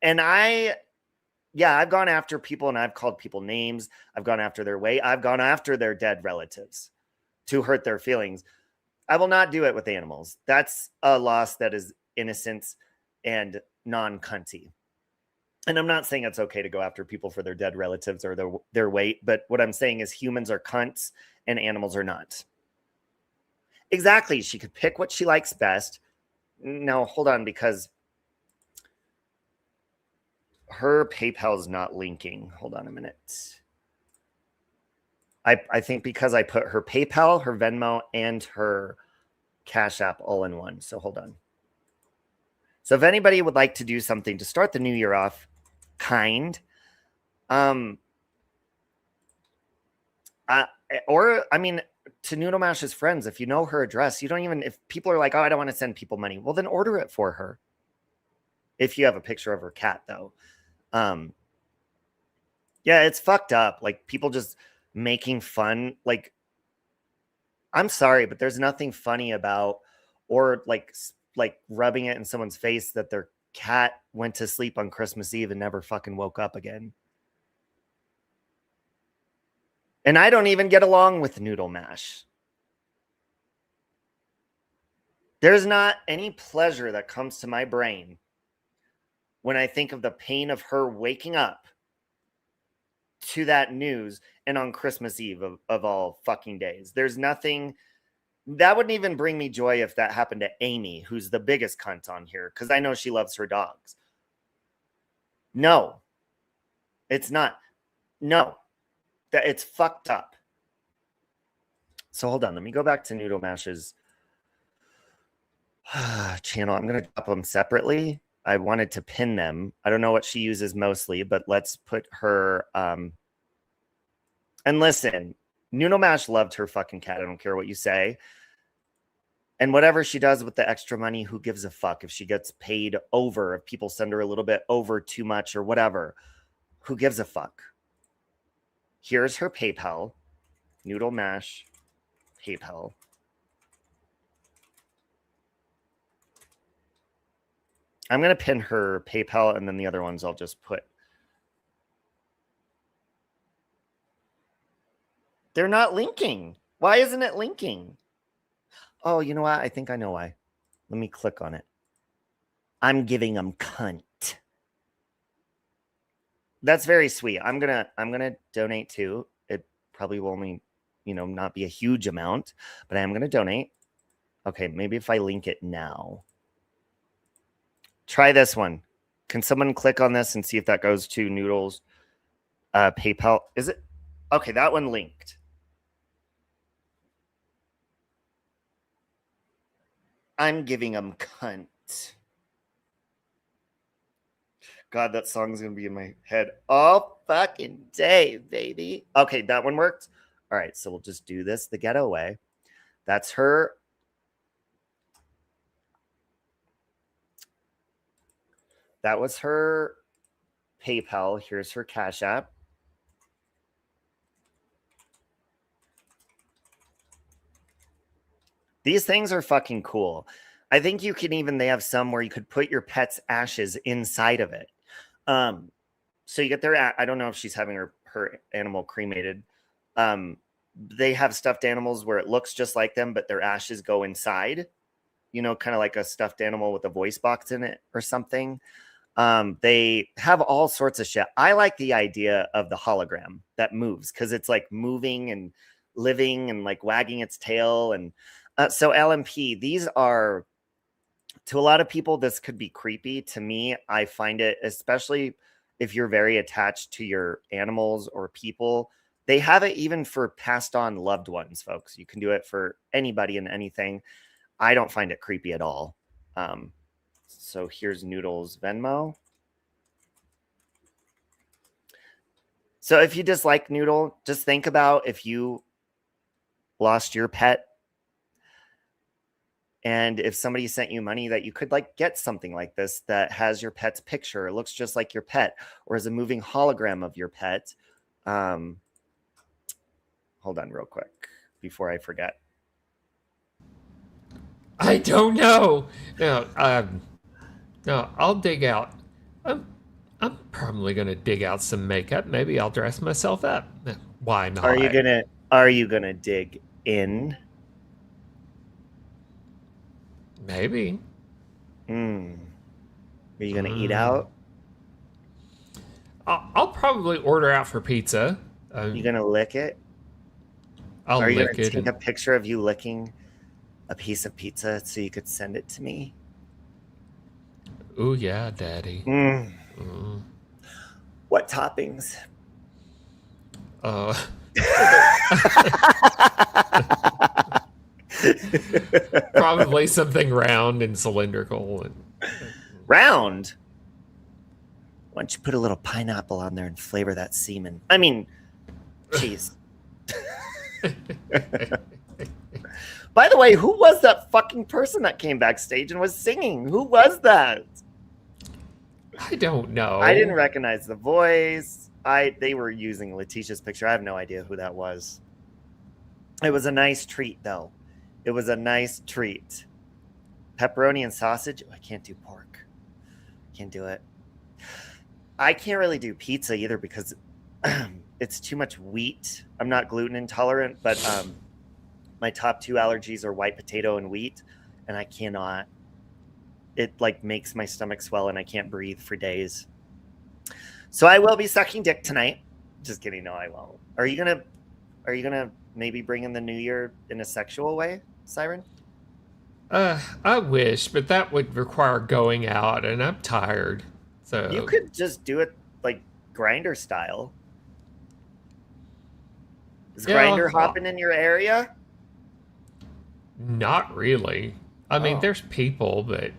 And I've gone after people and I've called people names. I've gone after their weight. I've gone after their dead relatives to hurt their feelings. I will not do it with animals. That's a loss that is innocence and non-cunty. And I'm not saying it's okay to go after people for their dead relatives or their weight, but what I'm saying is humans are cunts and animals are not. Exactly. She could pick what she likes best. Now, hold on, because her PayPal is not linking. Hold on a minute. I think because I put her PayPal, her Venmo, and her Cash App all in one. So hold on. So if anybody would like to do something to start the new year off kind, or I mean, to Noodle Mash's friends, if you know her address, you don't even, if people are like, oh, I don't want to send people money, well, then order it for her. If you have a picture of her cat, though. Yeah, it's fucked up. Like, people just making fun. Like, I'm sorry, but there's nothing funny about, or like rubbing it in someone's face that their cat went to sleep on Christmas Eve and never fucking woke up again. And I don't even get along with Noodle Mash. There's not any pleasure that comes to my brain when I think of the pain of her waking up to that news and on Christmas Eve of all fucking days. There's nothing that wouldn't even bring me joy if that happened to Amy, who's the biggest cunt on here, because I know she loves her dogs. No, it's not. No, that it's fucked up. So hold on, let me go back to Noodle Mash's channel. I'm going to drop them separately. I wanted to pin them. I don't know what she uses mostly, but let's put her. And listen, Noodle Mash loved her fucking cat. I don't care what you say. And whatever she does with the extra money, who gives a fuck if she gets paid over, if people send her a little bit over too much or whatever, who gives a fuck? Here's her PayPal, Noodle Mash PayPal. I'm going to pin her PayPal, and then the other ones I'll just put. They're not linking. Why isn't it linking? Oh, you know what? I think I know why. Let me click on it. I'm giving them cunt. That's very sweet. I'm gonna donate too. It probably will only, not be a huge amount, but I am gonna donate. Okay, maybe if I link it now. Try this one. Can someone click on this and see if that goes to Noodles PayPal? Is it? Okay, that one linked. I'm giving them cunt. God, that song's going to be in my head all fucking day, baby. Okay, that one worked. All right, so we'll just do this the ghetto way. That's her. That was her PayPal. Here's her Cash App. These things are fucking cool. I think you can even, they have some where you could put your pet's ashes inside of it. So you get their, I don't know if she's having her animal cremated. They have stuffed animals where it looks just like them, but their ashes go inside, you know, kind of like a stuffed animal with a voice box in it or something. They have all sorts of shit. I like the idea of the hologram that moves because it's like moving and living and like wagging its tail. And so LMP, these are, to a lot of people, this could be creepy. To me, I find it, especially if you're very attached to your animals or people. They have it even for passed on loved ones, folks. You can do it for anybody and anything. I don't find it creepy at all. So here's Noodles Venmo. So if you dislike Noodle, just think about if you lost your pet and if somebody sent you money that you could like get something like this that has your pet's picture, it looks just like your pet, or is a moving hologram of your pet. Hold on real quick before I forget. I don't know. No, I'll dig out. I'm probably gonna dig out some makeup. Maybe I'll dress myself up. Why not? Are you gonna dig in? Maybe. Are you gonna eat out? I'll probably order out for pizza. You gonna lick it? I'll Are you lick gonna it. take a picture of you licking a piece of pizza so you could send it to me? Ooh yeah, Daddy. What toppings? Probably something round and cylindrical. Round? Why don't you put a little pineapple on there and flavor that semen? I mean, cheese. By the way, who was that fucking person that came backstage and was singing? Who was that? I don't know. I didn't recognize the voice. They were using Letitia's picture. I have no idea who that was. It was a nice treat, though. It was a nice treat. Pepperoni and sausage. Oh, I can't do pork. Can't do it. I can't really do pizza either because it's too much wheat. I'm not gluten intolerant, but my top two allergies are white potato and wheat, and I cannot. It like makes my stomach swell and I can't breathe for days. So I will be sucking dick tonight. Just kidding. No, I won't. Are you gonna maybe bring in the new year in a sexual way, Siren? I wish, but that would require going out, and I'm tired. So You could just do it like Grinder style. Is Grinder hopping in your area? Not really. I mean, there's people, but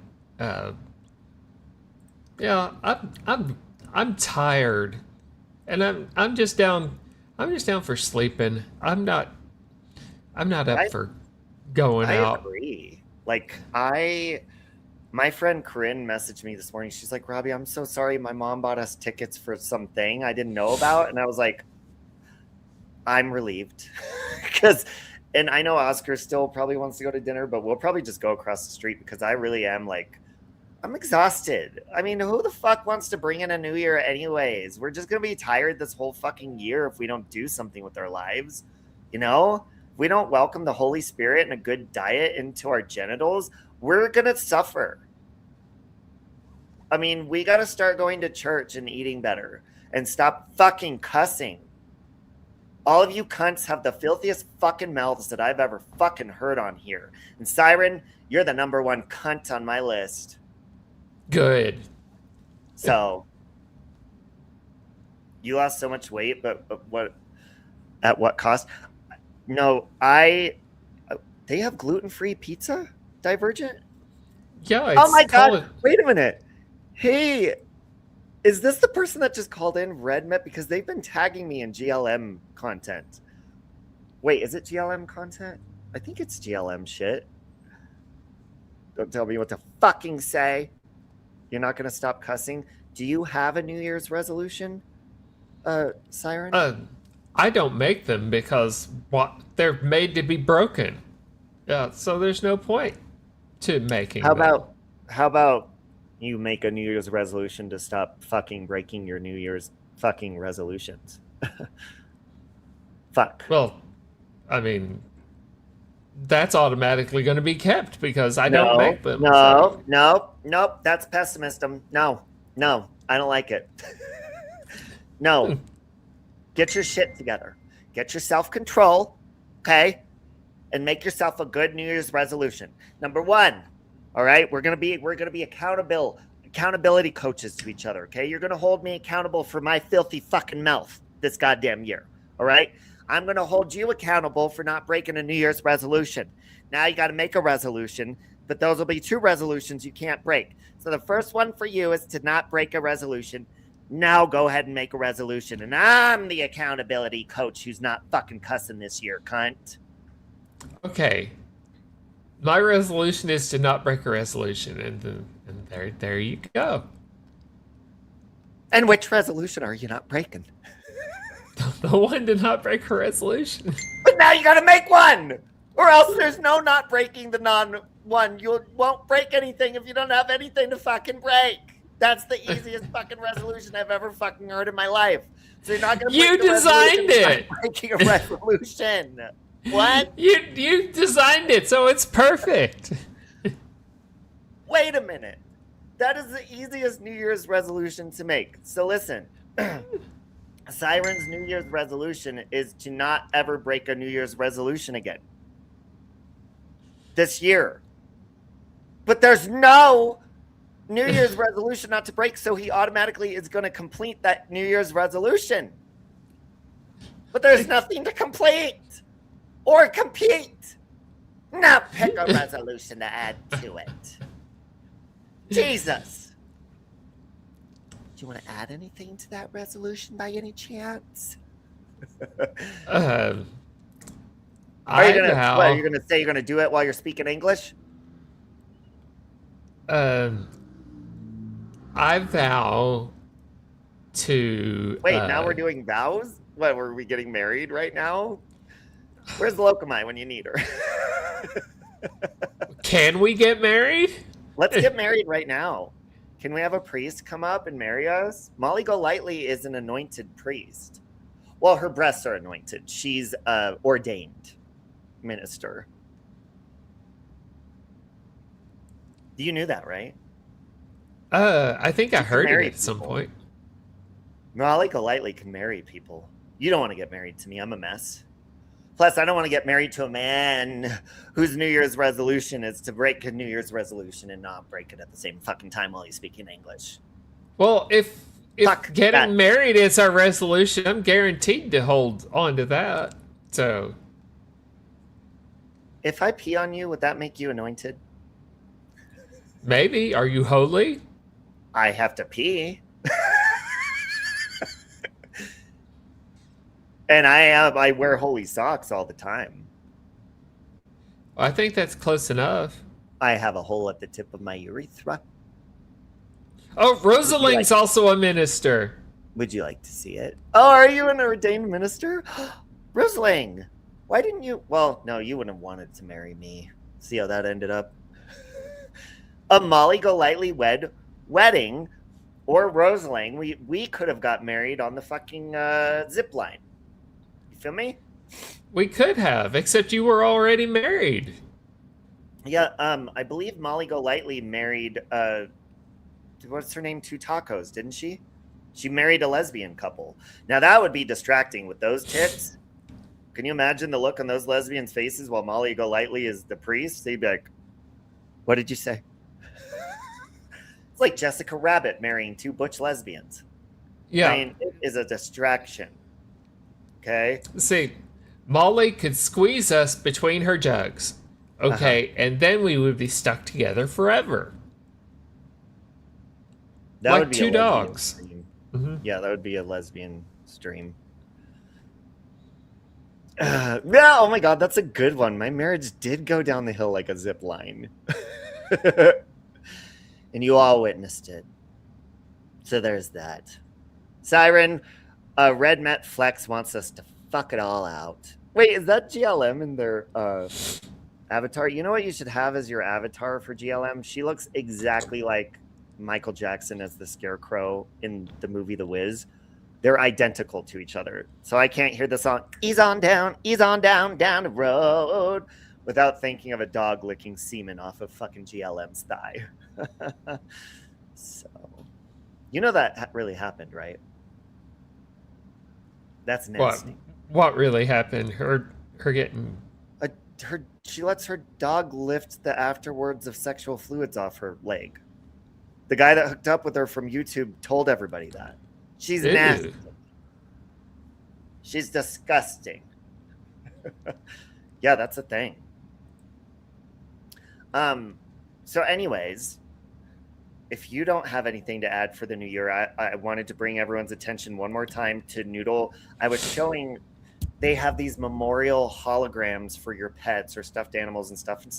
yeah, I'm tired, and I'm just down. I'm just down for sleeping. I'm not up for going out. I agree. Like my friend Corinne messaged me this morning. She's like, Robbie, I'm so sorry. My mom bought us tickets for something I didn't know about. And I was like, I'm relieved. And I know Oscar still probably wants to go to dinner, but we'll probably just go across the street because I really am like, I'm exhausted. I mean, who the fuck wants to bring in a new year anyways? We're just going to be tired this whole fucking year if we don't do something with our lives. You know, if we don't welcome the Holy Spirit and a good diet into our genitals, we're going to suffer. I mean, we got to start going to church and eating better and stop fucking cussing. All of you cunts have the filthiest fucking mouths that I've ever fucking heard on here. And Siren, you're the #1 cunt on my list. Good. So you lost so much weight, but what? At what cost? No, they have gluten-free pizza. Divergent. Yeah, Oh it's my called. god! Wait a minute. Hey, is this the person that just called in Red Met? Because they've been tagging me in GLM content. Wait, is it GLM content? I think it's GLM shit. Don't tell me what to fucking say. You're not going to stop cussing. Do you have a New Year's resolution, Siren? I don't make them because they're made to be broken. Yeah, so there's no point to making How them. about you make a New Year's resolution to stop fucking breaking your New Year's fucking resolutions? Fuck. Well, I mean, that's automatically going to be kept because I don't make them. So. Nope. That's pessimism. No, I don't like it. No. Get your shit together. Get your self-control, okay? And make yourself a good New Year's resolution. Number 1, all right? We're gonna be accountability coaches to each other, okay? You're gonna hold me accountable for my filthy fucking mouth this goddamn year, all right? I'm gonna hold you accountable for not breaking a New Year's resolution. Now you gotta make a resolution, but those will be 2 resolutions you can't break. So the first one for you is to not break a resolution. Now go ahead and make a resolution. And I'm the accountability coach who's not fucking cussing this year, cunt. Okay. My resolution is to not break a resolution, and there you go. And which resolution are you not breaking? The one to not break a resolution. But now you gotta make one! Or else there's no not breaking the non-one. You won't break anything if you don't have anything to fucking break. That's the easiest fucking resolution I've ever fucking heard in my life. So you're not gonna break You designed it! Breaking a resolution. What? You designed it, so it's perfect. Wait a minute. That is the easiest New Year's resolution to make. So listen, Siren's New Year's resolution is to not ever break a New Year's resolution again this year. But there's no New Year's resolution not to break, so he automatically is going to complete that New Year's resolution. But there's nothing to complete or compete. Now pick a resolution to add to it. Jesus. Do you want to add anything to that resolution by any chance? Are you gonna say you're gonna do it while you're speaking English? I vow to. Wait, now we're doing vows? What, were we getting married right now? Where's Locomai when you need her? Can we get married? Let's get married right now. Can we have a priest come up and marry us? Molly Golightly is an anointed priest. Well, her breasts are anointed. She's ordained minister. You knew that, right? I think I heard it at some people. point. Molly Golightly can marry people. You don't want to get married to me. I'm a mess. Plus, I don't want to get married to a man whose New Year's resolution is to break a New Year's resolution and not break it at the same fucking time while he's speaking English. Well, if Fuck getting that. married is our resolution, I'm guaranteed to hold on to that. So, If I pee on you, would that make you anointed? maybe. Are you holy? I have to pee. And I wear holy socks all the time. I think that's close enough. I have a hole at the tip of my urethra. Oh, Rosaling's also a minister. Would you like to see it? Oh, are you an ordained minister? Rosaling, why didn't you? Well, no, you wouldn't have wanted to marry me. See how that ended up? A Molly Golightly wedding or Rosaling, we could have got married on the fucking zip line. You feel me? We could have, except you were already married. Yeah, I believe Molly Golightly married what's her name? Two Tacos, didn't she? She married a lesbian couple. Now that would be distracting with those tits. Can you imagine the look on those lesbians' faces while Molly Golightly is the priest? They'd be like, "What did you say?" It's like Jessica Rabbit marrying 2 butch lesbians. Yeah. I mean, it is a distraction. Okay? See, Molly could squeeze us between her jugs. Okay, and then we would be stuck together forever. That like would be 2 a lesbian dogs. stream. Mm-hmm. Yeah, that would be a lesbian stream. Yeah, oh my god, that's a good one. My marriage did go down the hill like a zip line. And you all witnessed it. So there's that. Siren, Red Met Flex wants us to fuck it all out. Wait, is that GLM in their avatar? You know what you should have as your avatar for GLM? She looks exactly like Michael Jackson as the Scarecrow in the movie The Wiz. They're identical to each other. So I can't hear the song, ease on down the road, without thinking of a dog licking semen off of fucking GLM's thigh. So, you know that really happened, right? That's nasty. What really happened? Her getting... She lets her dog lift the afterwards of sexual fluids off her leg. The guy that hooked up with her from YouTube told everybody that. She's nasty. She's disgusting. Yeah, that's a thing. So anyways, if you don't have anything to add for the new year, I wanted to bring everyone's attention one more time to Noodle. I was showing, they have these memorial holograms for your pets or stuffed animals and stuff. And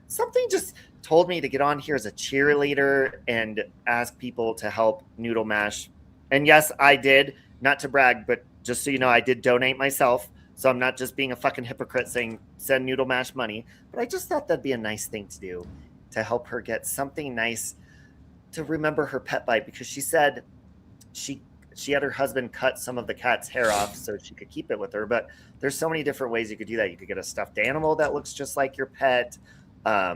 something just told me to get on here as a cheerleader and ask people to help Noodle Mash. And yes, I did, not to brag, but just so you know, I did donate myself. So I'm not just being a fucking hypocrite saying send Noodle Mash money, but I just thought that'd be a nice thing to do to help her get something nice to remember her pet bite, because she said she had her husband cut some of the cat's hair off so she could keep it with her. But there's so many different ways you could do that. You could get a stuffed animal that looks just like your pet, a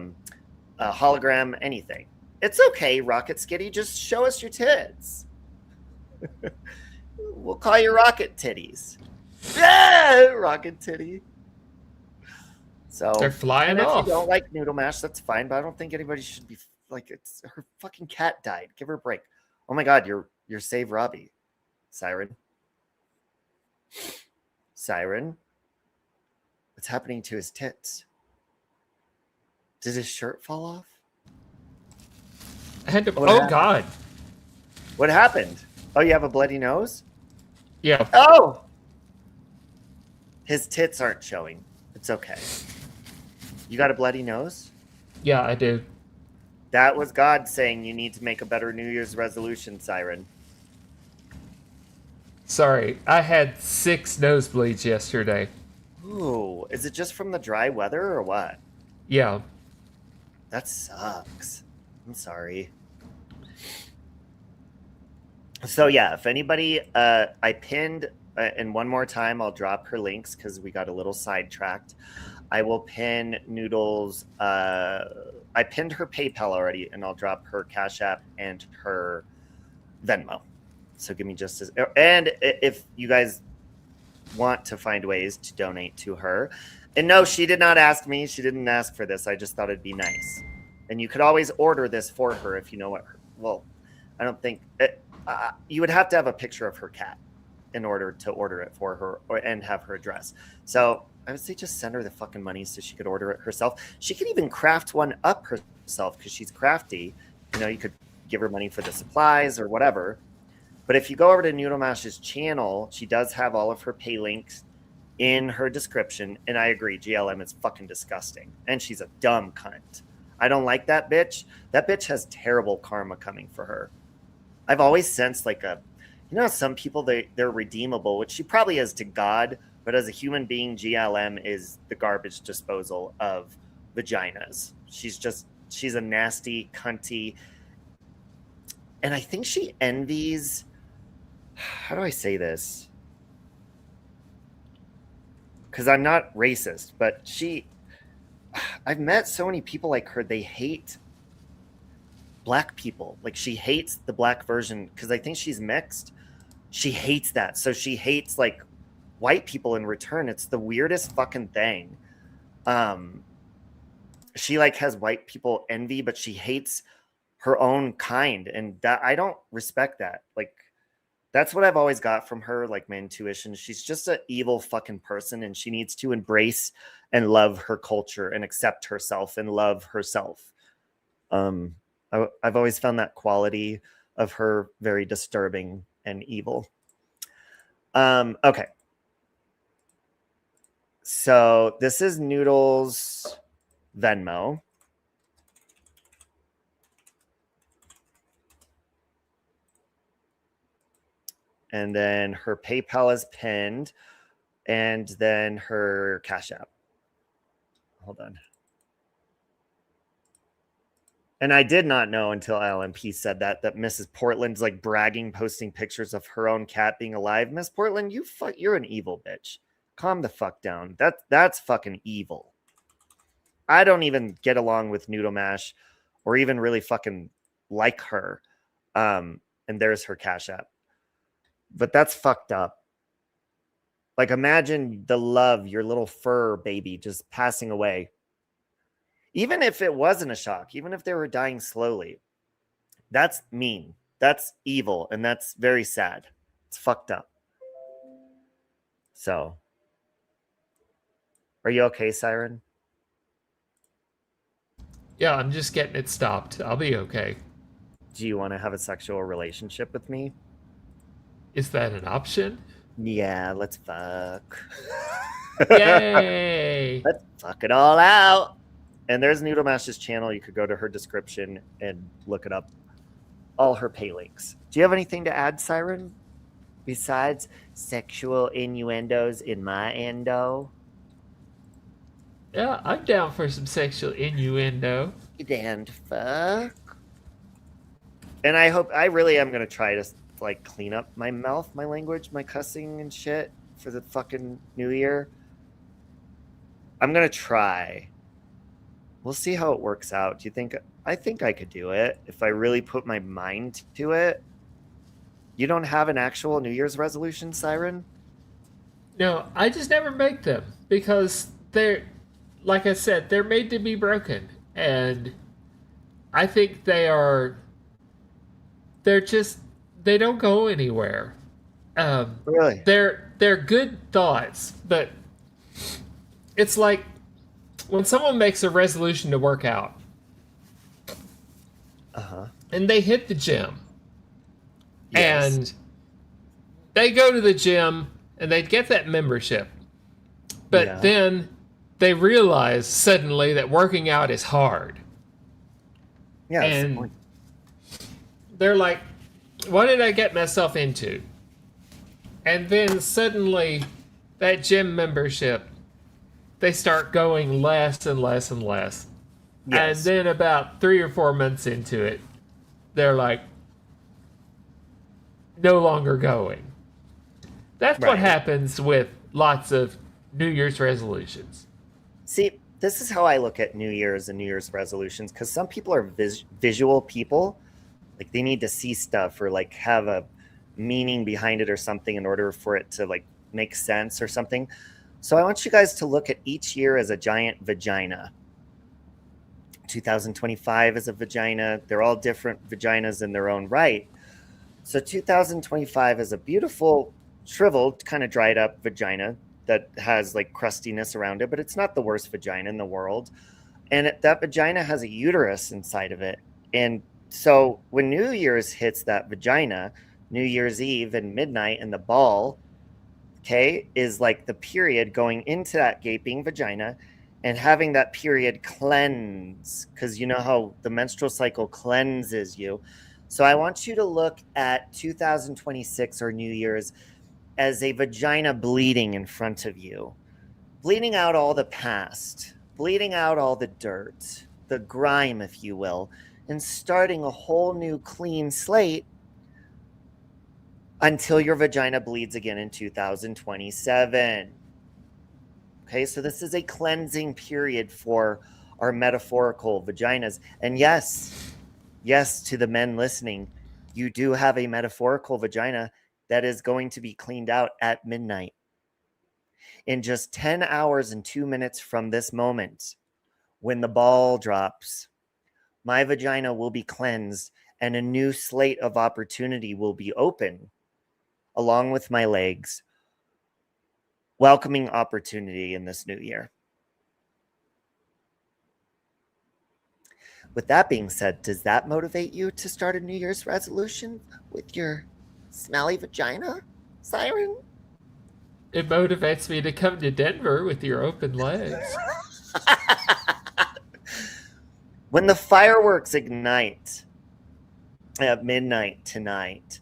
hologram, anything. It's okay, Rocket Skitty, just show us your tits. We'll call you Rocket Titties. Yeah, Rocket Titty. So they're flying off. If you don't like Noodle Mash, that's fine, but I don't think anybody should be like, it's her fucking cat died. Give her a break. Oh my god, you're Save Robbie. Siren. What's happening to his tits? Did his shirt fall off? God. What happened? Oh, you have a bloody nose? Yeah. Oh! His tits aren't showing. It's okay. You got a bloody nose? Yeah, I do. That was God saying you need to make a better New Year's resolution, Siren. Sorry, I had 6 nosebleeds yesterday. Ooh, is it just from the dry weather or what? Yeah. That sucks. I'm sorry. So yeah, if anybody, I pinned, and one more time, I'll drop her links because we got a little sidetracked. I will pin Noodles. I pinned her PayPal already, and I'll drop her Cash App and her Venmo. So give me just as, and if you guys want to find ways to donate to her, and no, she did not ask me. She didn't ask for this. I just thought it'd be nice. And you could always order this for her if you know what her, well, I don't think, you would have to have a picture of her cat in order to order it for her and have her address. So I would say just send her the fucking money so she could order it herself. She could even craft one up herself because she's crafty. You know, you could give her money for the supplies or whatever. But if you go over to Noodle Mash's channel, she does have all of her pay links in her description. And I agree, GLM is fucking disgusting. And she's a dumb cunt. I don't like that bitch. That bitch has terrible karma coming for her. I've always sensed like a, you know, some people, they're redeemable, which she probably is to God. But as a human being, GLM is the garbage disposal of vaginas. She's a nasty, cunty. And I think she envies, how do I say this? Because I'm not racist, but I've met so many people like her. They hate black people. Like she hates the black version because I think she's mixed. She hates that. So she hates like white people in return. It's the weirdest fucking thing. She like has white people envy, but she hates her own kind, and that I don't respect that. Like, that's what I've always got from her, like my intuition. She's just an evil fucking person, and she needs to embrace and love her culture and accept herself and love herself. I've always found that quality of her very disturbing and evil. Okay. So this is Noodle's Venmo. And then her PayPal is pinned. And then her Cash App. Hold on. And I did not know until LMP said that Mrs. Portland's like bragging, posting pictures of her own cat being alive. Miss Portland, you're an evil bitch. Calm the fuck down. That's fucking evil. I don't even get along with Noodle Mash or even really fucking like her. And there's her Cash App. But that's fucked up. Like, imagine the love, your little fur baby just passing away. Even if it wasn't a shock, even if they were dying slowly, that's mean. That's evil. And that's very sad. It's fucked up. So, are you okay, Siren? Yeah, I'm just getting it stopped. I'll be okay. Do you want to have a sexual relationship with me? Is that an option? Yeah, let's fuck. Yay! Let's fuck it all out. And there's Noodle Mash's channel. You could go to her description and look it up. All her pay links. Do you have anything to add, Siren? Besides sexual innuendos in my endo? Yeah, I'm down for some sexual innuendo. And fuck. And I really am going to try to like clean up my mouth, my language, my cussing and shit for the fucking new year. I'm going to try. We'll see how it works out. Do you think? I think I could do it if I really put my mind to it. You don't have an actual New Year's resolution, Siren? No, I just never make them because they're, like I said, they're made to be broken. And I think they're just, they don't go anywhere. Really? They're good thoughts, but it's like when someone makes a resolution to work out, and they hit the gym, Yes. and they go to the gym and they get that membership, but then they realize suddenly that working out is hard. Yeah. And they're like, what did I get myself into? And then suddenly that gym membership, they start going less and less and less. Yes. And then about 3 or 4 months into it, they're like, no longer going. That's what happens with lots of New Year's resolutions. See, this is how I look at New Year's and New Year's resolutions, because some people are visual people. Like, they need to see stuff or like have a meaning behind it or something in order for it to like make sense or something. So I want you guys to look at each year as a giant vagina. 2025 is a vagina. They're all different vaginas in their own right. So 2025 is a beautiful, shriveled, kind of dried up vagina that has like crustiness around it, but it's not the worst vagina in the world. And that vagina has a uterus inside of it. And so when New Year's hits that vagina, New Year's Eve and midnight and the ball, okay, is like the period going into that gaping vagina and having that period cleanse, because you know how the menstrual cycle cleanses you. So I want you to look at 2026 or New Year's as a vagina bleeding in front of you, bleeding out all the past, bleeding out all the dirt, the grime, if you will, and starting a whole new clean slate until your vagina bleeds again in 2027. Okay, so this is a cleansing period for our metaphorical vaginas. And yes, to the men listening, you do have a metaphorical vagina that is going to be cleaned out at midnight. In just 10 hours and 2 minutes from this moment, when the ball drops, My vagina will be cleansed and a new slate of opportunity will be open along with my legs, welcoming opportunity in this new year. With that being said, does that motivate you to start a New Year's resolution with your smelly vagina, Siren? It motivates me to come to Denver with your open legs. When the fireworks ignite at midnight tonight,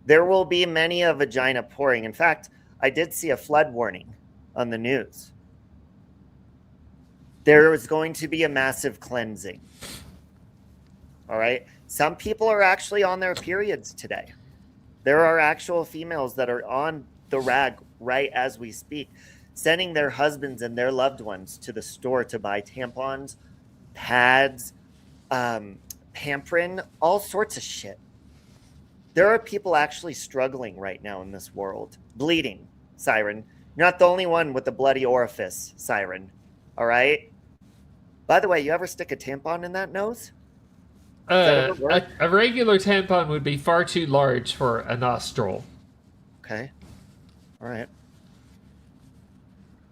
there will be many a vagina pouring. In fact, I did see a flood warning on the news. There is going to be a massive cleansing. All right. Some people are actually on their periods today. There are actual females that are on the rag right as we speak, sending their husbands and their loved ones to the store to buy tampons, pads, Pamprin, all sorts of shit. There are people actually struggling right now in this world, bleeding, Siren. You're not the only one with a bloody orifice, Siren. All right? By the way, you ever stick a tampon in that nose? A regular tampon would be far too large for a nostril. Okay. All right.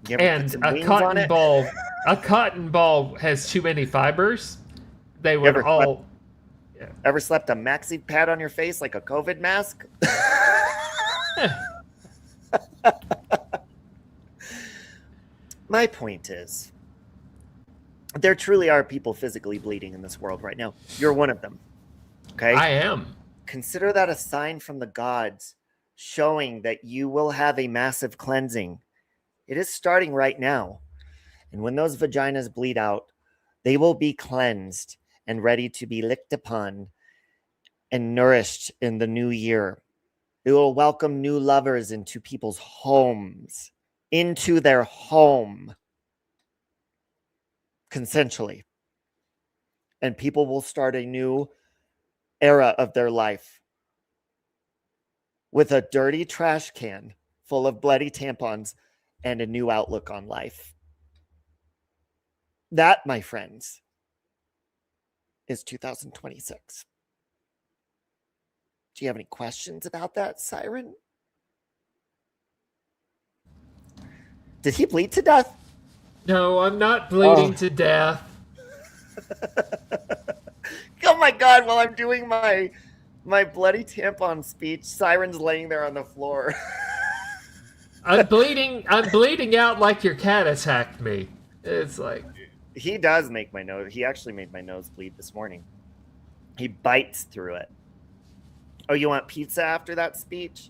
And a cotton ball has too many fibers. They would all... Ever slept a maxi pad on your face like a COVID mask? My point is, there truly are people physically bleeding in this world right now. You're one of them. Okay? I am. Consider that a sign from the gods showing that you will have a massive cleansing. It is starting right now. And when those vaginas bleed out, they will be cleansed and ready to be licked upon and nourished in the new year. It will welcome new lovers into people's homes, into their home, consensually. And people will start a new era of their life with a dirty trash can full of bloody tampons and a new outlook on life. That, my friends, is 2026. Do you have any questions about that, Siren? Did he bleed to death? No, I'm not bleeding to death. Oh my God, while I'm doing my bloody tampon speech, Siren's laying there on the floor. I'm bleeding out like your cat attacked me. It's like... He does make my nose. He actually made my nose bleed this morning. He bites through it. Oh, you want pizza after that speech?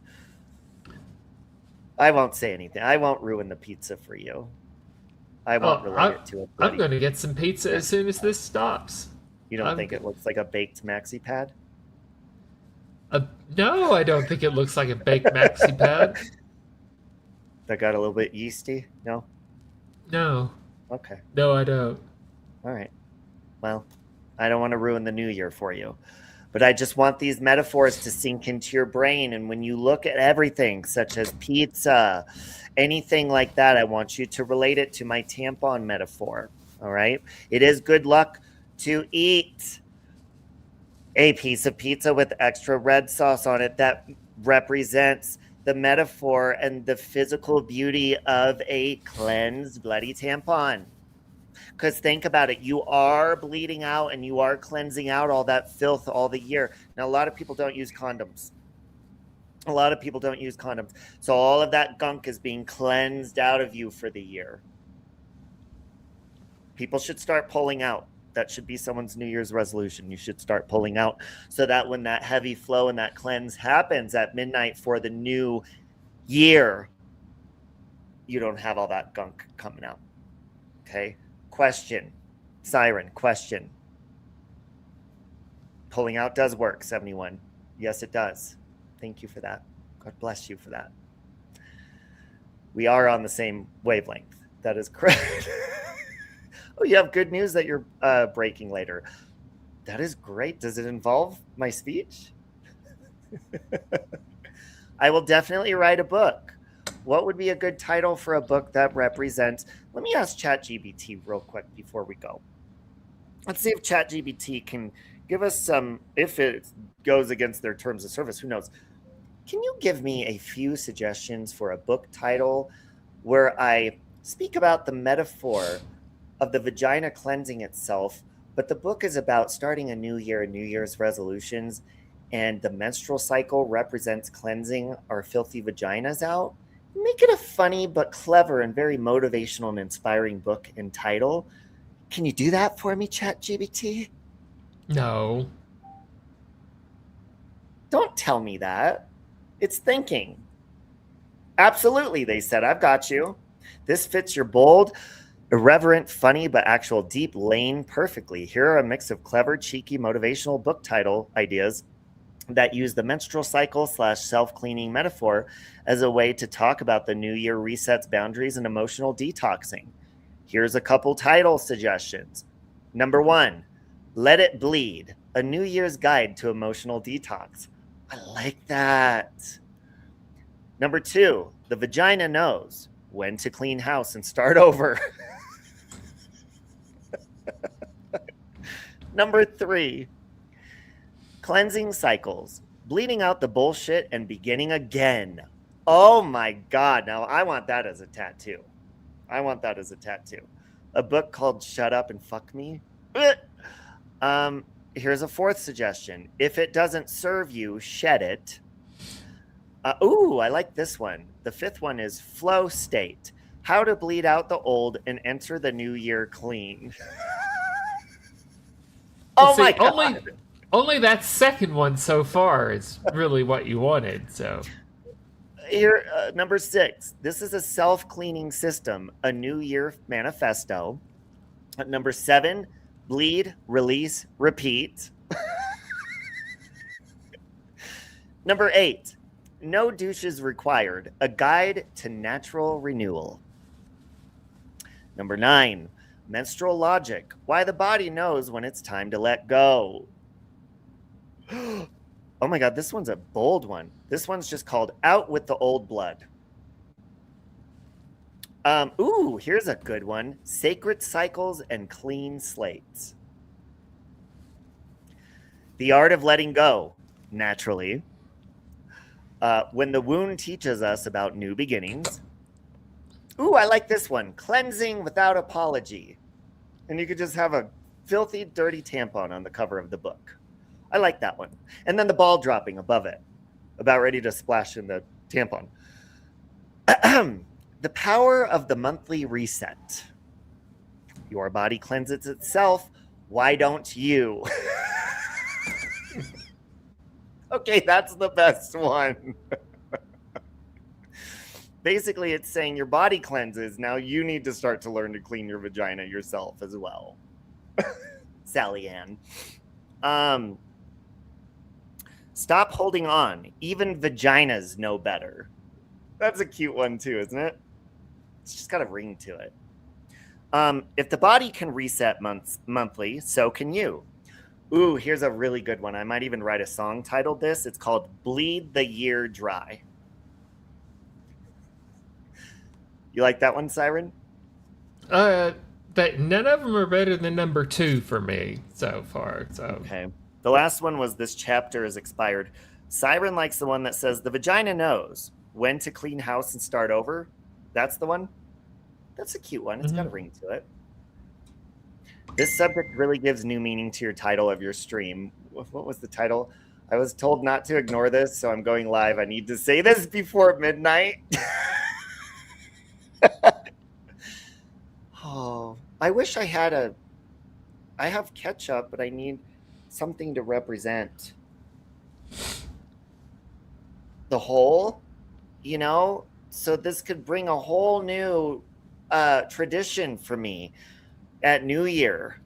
I won't say anything. I won't ruin the pizza for you. I won't relate it to it. I'm going to get some pizza as soon as this stops. You don't think it looks like a baked maxi pad? No, I don't think it looks like a baked maxi pad. That got a little bit yeasty? No? No. Okay. No, I don't. All right. Well, I don't want to ruin the new year for you. But I just want these metaphors to sink into your brain. And when you look at everything, such as pizza, anything like that, I want you to relate it to my tampon metaphor. All right? It is good luck to eat a piece of pizza with extra red sauce on it that represents the metaphor and the physical beauty of a cleansed bloody tampon. Because think about it, you are bleeding out and you are cleansing out all that filth all the year. Now, a lot of people don't use condoms. So all of that gunk is being cleansed out of you for the year. People should start pulling out. That should be someone's New Year's resolution. You should start pulling out so that when that heavy flow and that cleanse happens at midnight for the new year, you don't have all that gunk coming out. Okay? Question. Siren, question. Pulling out does work, 71. Yes, it does. Thank you for that. God bless you for that. We are on the same wavelength. That is correct. Oh, you have good news that you're breaking later. That is great. Does it involve my speech? I will definitely write a book. What would be a good title for a book that represents... Let me ask ChatGPT real quick before we go. Let's see if ChatGPT can give us some, if it goes against their terms of service, who knows. Can you give me a few suggestions for a book title where I speak about the metaphor of the vagina cleansing itself, but the book is about starting a new year and New Year's resolutions, and the menstrual cycle represents cleansing our filthy vaginas out? Make it a funny but clever and very motivational and inspiring book and title. Can you do that for me, ChatGPT? No. Don't tell me that. It's thinking. Absolutely, they said. I've got you. This fits your bold, irreverent, funny, but actual deep lane perfectly. Here are a mix of clever, cheeky, motivational book title ideas that use the menstrual cycle / self-cleaning metaphor as a way to talk about the new year resets, boundaries, and emotional detoxing. Here's a couple title suggestions. Number 1, Let It Bleed, a New Year's guide to emotional detox. I like that. Number 2, The Vagina Knows when to clean house and start over. Number 3, Cleansing Cycles, bleeding out the bullshit and beginning again. Oh my God. Now I want that as a tattoo. A book called Shut Up and Fuck Me. Here's a 4th suggestion. If it doesn't serve you, shed it. I like this one. The 5th one is Flow State, how to bleed out the old and enter the new year clean. My God. Only that second one so far is really what you wanted. So here, number 6. This is a self-cleaning system, a New Year manifesto. Number 7, bleed, release, repeat. Number 8, no douches required, a guide to natural renewal. Number 9, menstrual logic, why the body knows when it's time to let go. Oh my God, this one's a bold one. This one's just called Out with the Old Blood. Here's a good one. Sacred Cycles and Clean Slates. The Art of Letting Go, naturally. When the Wound Teaches Us About New Beginnings. I like this one. Cleansing Without Apology. And you could just have a filthy, dirty tampon on the cover of the book. I like that one. And then the ball dropping above it, about ready to splash in the tampon. The Power of the Monthly Reset. Your body cleanses itself. Why don't you? Okay, that's the best one. Basically, it's saying your body cleanses. Now you need to start to learn to clean your vagina yourself as well. Sally Ann. Stop holding on. Even vaginas know better. That's a cute one too, isn't it? It's just got a ring to it. If the body can reset monthly, so can you. Here's a really good one. I might even write a song titled this. It's called Bleed the Year Dry. You like that one, Siren? None of them are better than number 2 for me so far. So okay. The last one was This Chapter is Expired. Siren likes the one that says the vagina knows when to clean house and start over. That's the one. That's a cute one. It's got a ring to it. This subject really gives new meaning to your title of your stream. What was the title? I was told not to ignore this, so I'm going live. I need to say this before midnight. I wish I had I have ketchup, but I need something to represent the whole, so this could bring a whole new tradition for me at New Year,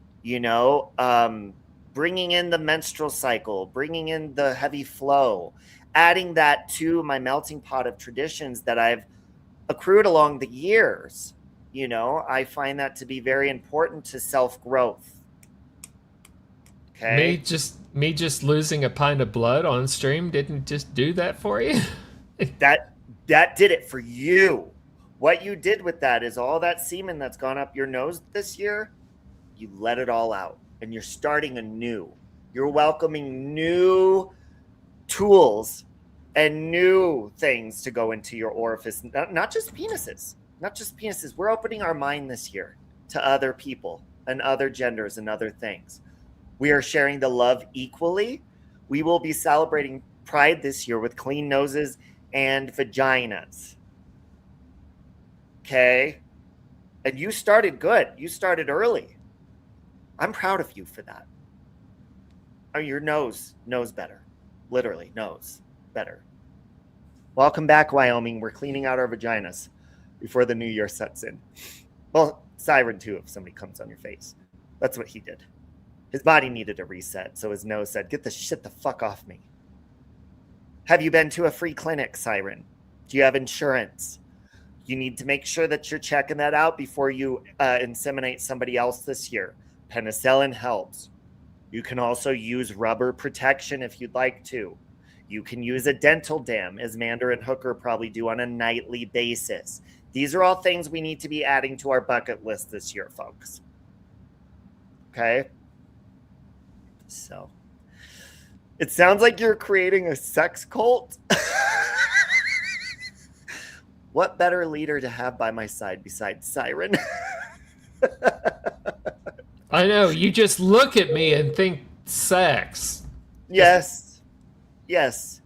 bringing in the menstrual cycle, bringing in the heavy flow, adding that to my melting pot of traditions that I've accrued along the years. I find that to be very important to self-growth. Okay. Me just losing a pint of blood on stream didn't just do that for you? That did it for you. What you did with that is all that semen that's gone up your nose this year, you let it all out. and you're starting anew. You're welcoming new tools and new things to go into your orifice, not just penises. Not just penises. We're opening our mind this year to other people and other genders and other things. We are sharing the love equally. We will be celebrating Pride this year with clean noses and vaginas. Okay? And you started good. You started early. I'm proud of you for that. Oh, your nose knows better. Literally knows better. Welcome back, Wyoming. We're cleaning out our vaginas before the new year sets in. Well, Siren too, if somebody comes on your face. That's what he did. His body needed a reset, so his nose said, get the shit the fuck off me. Have you been to a free clinic, Siren? Do you have insurance? You need to make sure that you're checking that out before you inseminate somebody else this year. Penicillin helps. You can also use rubber protection if you'd like to. You can use a dental dam, as Mander and Hooker probably do on a nightly basis. These are all things we need to be adding to our bucket list this year, folks. Okay? So, it sounds like you're creating a sex cult. What better leader to have by my side besides Siren? I know, you just look at me and think sex. Yes. Yes.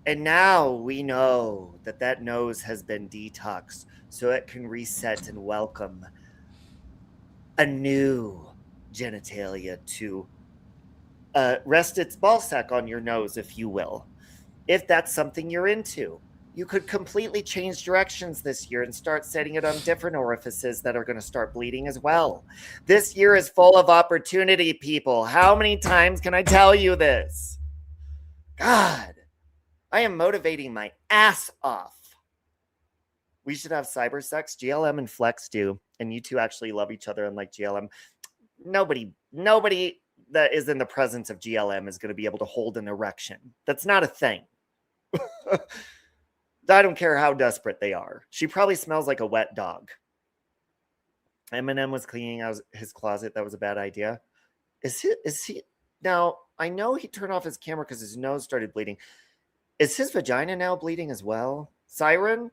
And now we know that that nose has been detoxed so it can reset and welcome a new genitalia to rest its ball sack on your nose, if you will. If that's something you're into, you could completely change directions this year and start setting it on different orifices that are going to start bleeding as well. This year is full of opportunity, people. How many times can I tell you this? God, I am motivating my ass off. We should have cyber sex. GLM and Flex do, and you two actually love each other, unlike GLM. Nobody that is in the presence of GLM is going to be able to hold an erection. That's not a thing. I don't care how desperate they are. She probably smells like a wet dog. Eminem was cleaning out his closet. That was a bad idea. Is he now? I know he turned off his camera because his nose started bleeding. Is his vagina now bleeding as well? Siren?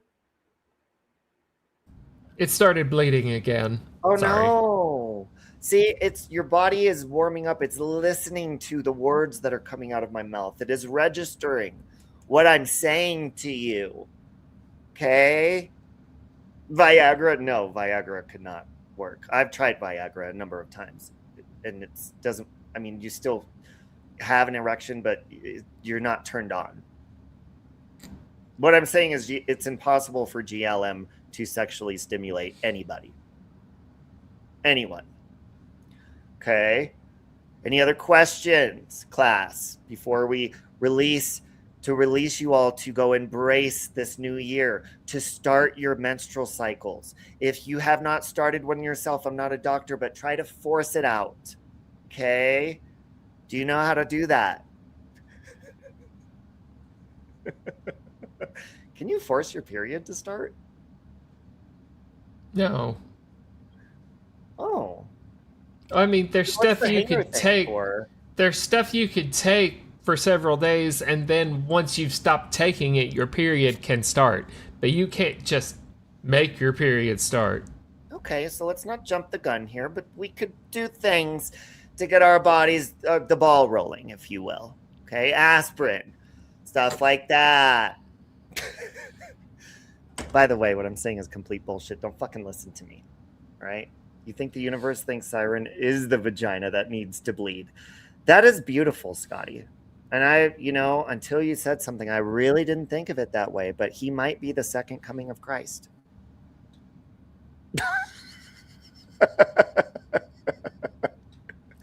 It started bleeding again. Oh, sorry. No. See, it's your body is warming up. It's listening to the words that are coming out of my mouth. It is registering what I'm saying to you. Okay? Viagra? No, Viagra could not work. I've tried Viagra a number of times. And it doesn't, I mean, you still have an erection, but you're not turned on. What I'm saying is it's impossible for GLM to sexually stimulate anybody. Anyone. Okay? Any other questions, class, before we release you all to go embrace this new year, to start your menstrual cycles? If you have not started one yourself, I'm not a doctor, but try to force it out. Okay? Do you know how to do that? Can you force your period to start? No. Oh. I mean, there's stuff you hanger could thing take. for? There's stuff you could take for several days, and then once you've stopped taking it, your period can start. But you can't just make your period start. Okay, so let's not jump the gun here, but we could do things to get our bodies, the ball rolling, if you will. Okay, aspirin, stuff like that. By the way, what I'm saying is complete bullshit. Don't fucking listen to me, all right? You think the universe thinks Siren is the vagina that needs to bleed. That is beautiful, Scotty. And I, until you said something, I really didn't think of it that way, but he might be the second coming of Christ.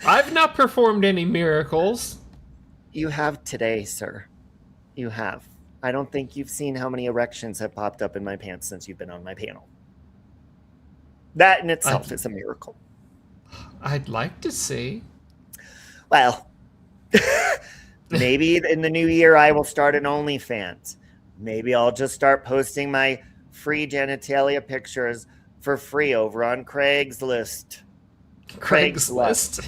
I've not performed any miracles. You have today, sir. You have. I don't think you've seen how many erections have popped up in my pants since you've been on my panel. That in itself is a miracle. I'd like to see. Well, maybe in the new year I will start an OnlyFans. Maybe I'll just start posting my free genitalia pictures for free over on Craigslist. Craigslist.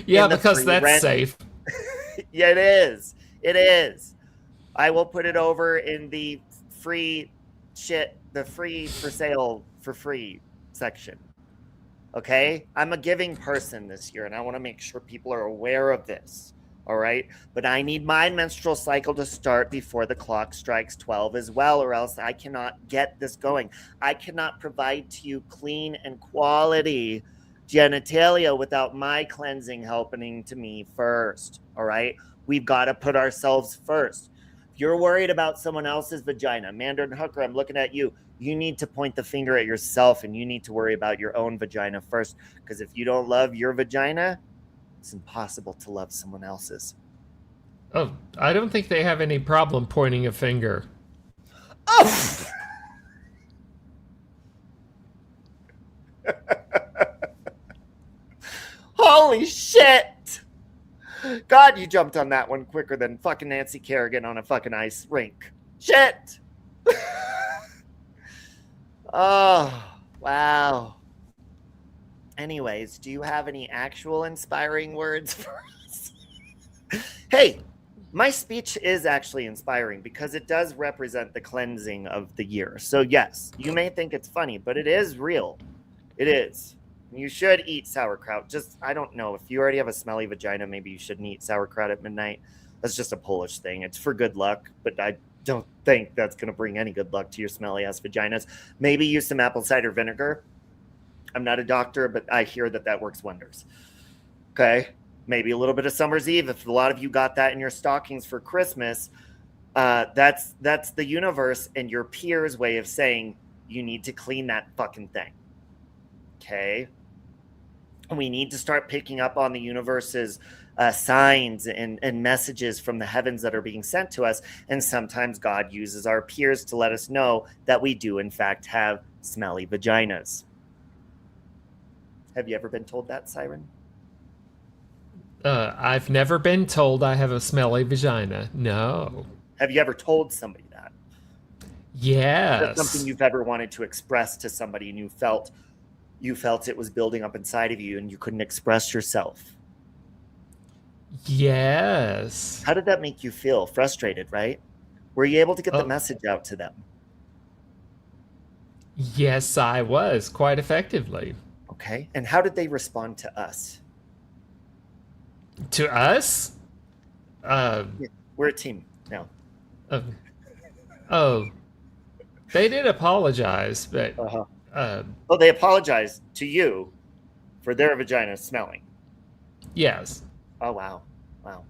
Yeah, in the because free that's rent. safe. Yeah, it is. It is. I will put it over in the free shit, the free for sale for free section. Okay? I'm a giving person this year, and I want to make sure people are aware of this. All right? But I need my menstrual cycle to start before the clock strikes 12 as well, or else I cannot get this going. I cannot provide to you clean and quality genitalia without my cleansing helping to me first. All right? We've got to put ourselves first. If you're worried about someone else's vagina, Mandarin Hooker, I'm looking at you. You need to point the finger at yourself, and you need to worry about your own vagina first. Because if you don't love your vagina, it's impossible to love someone else's. Oh, I don't think they have any problem pointing a finger. Oh! Holy shit! God, you jumped on that one quicker than fucking Nancy Kerrigan on a fucking ice rink. Shit! Oh, wow. Anyways, do you have any actual inspiring words for us? Hey, my speech is actually inspiring because it does represent the cleansing of the year. So yes, you may think it's funny, but it is real. It is. You should eat sauerkraut. Just, I don't know, if you already have a smelly vagina, maybe you shouldn't eat sauerkraut at midnight. That's just a Polish thing. It's for good luck, but I don't think that's going to bring any good luck to your smelly ass vaginas. Maybe use some apple cider vinegar. I'm not a doctor, but I hear that that works wonders. Okay. Maybe a little bit of Summer's Eve. If a lot of you got that in your stockings for Christmas, that's the universe and your peers' way of saying you need to clean that fucking thing. Okay. We need to start picking up on the universe's signs and messages from the heavens that are being sent to us. And sometimes God uses our peers to let us know that we do, in fact, have smelly vaginas. Have you ever been told that, Siren? I've never been told I have a smelly vagina. No. Have you ever told somebody that? Yes. Is that something you've ever wanted to express to somebody and you felt it was building up inside of you and you couldn't express yourself? Yes. How did that make you feel? Frustrated, right? Were you able to get the message out to them? Yes, I was, quite effectively. Okay. And how did they respond to us? To us? We're a team now. Oh. They did apologize, but... Oh, they apologized to you for their vagina smelling. Yes. Oh, wow. Wow.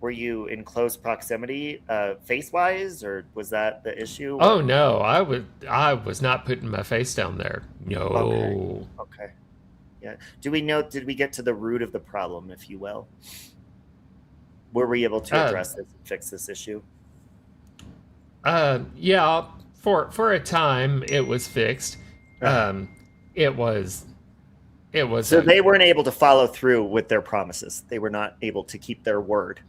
Were you in close proximity, face-wise, or was that the issue? Oh, no. I was not putting my face down there. No. Okay. Yeah. Did we get to the root of the problem, if you will? Were we able to address this and fix this issue? Yeah. For a time, it was fixed. It was. So they weren't able to follow through with their promises. They were not able to keep their word,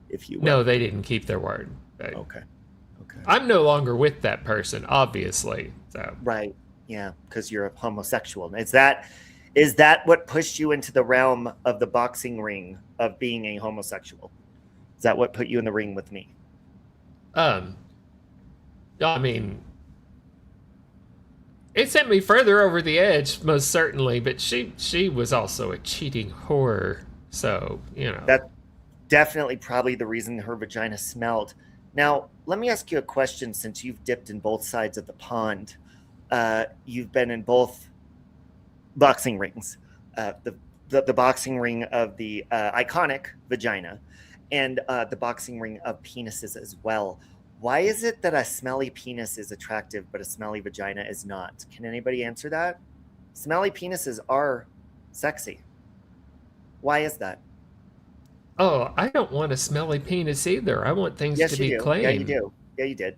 if you will. No, they didn't keep their word. Okay. I'm no longer with that person, obviously. So. Right. Yeah, because you're a homosexual. Is that what pushed you into the realm of the boxing ring of being a homosexual? Is that what put you in the ring with me? I mean, it sent me further over the edge, most certainly, but she was also a cheating whore, so, you know. That's definitely probably the reason her vagina smelled. Now, let me ask you a question, since you've dipped in both sides of the pond. You've been in both boxing rings, the boxing ring of the iconic vagina and the boxing ring of penises as well. Why is it that a smelly penis is attractive, but a smelly vagina is not? Can anybody answer that? Smelly penises are sexy. Why is that? Oh, I don't want a smelly penis either. I want things to be clean. Yeah, you do. Yeah, you did.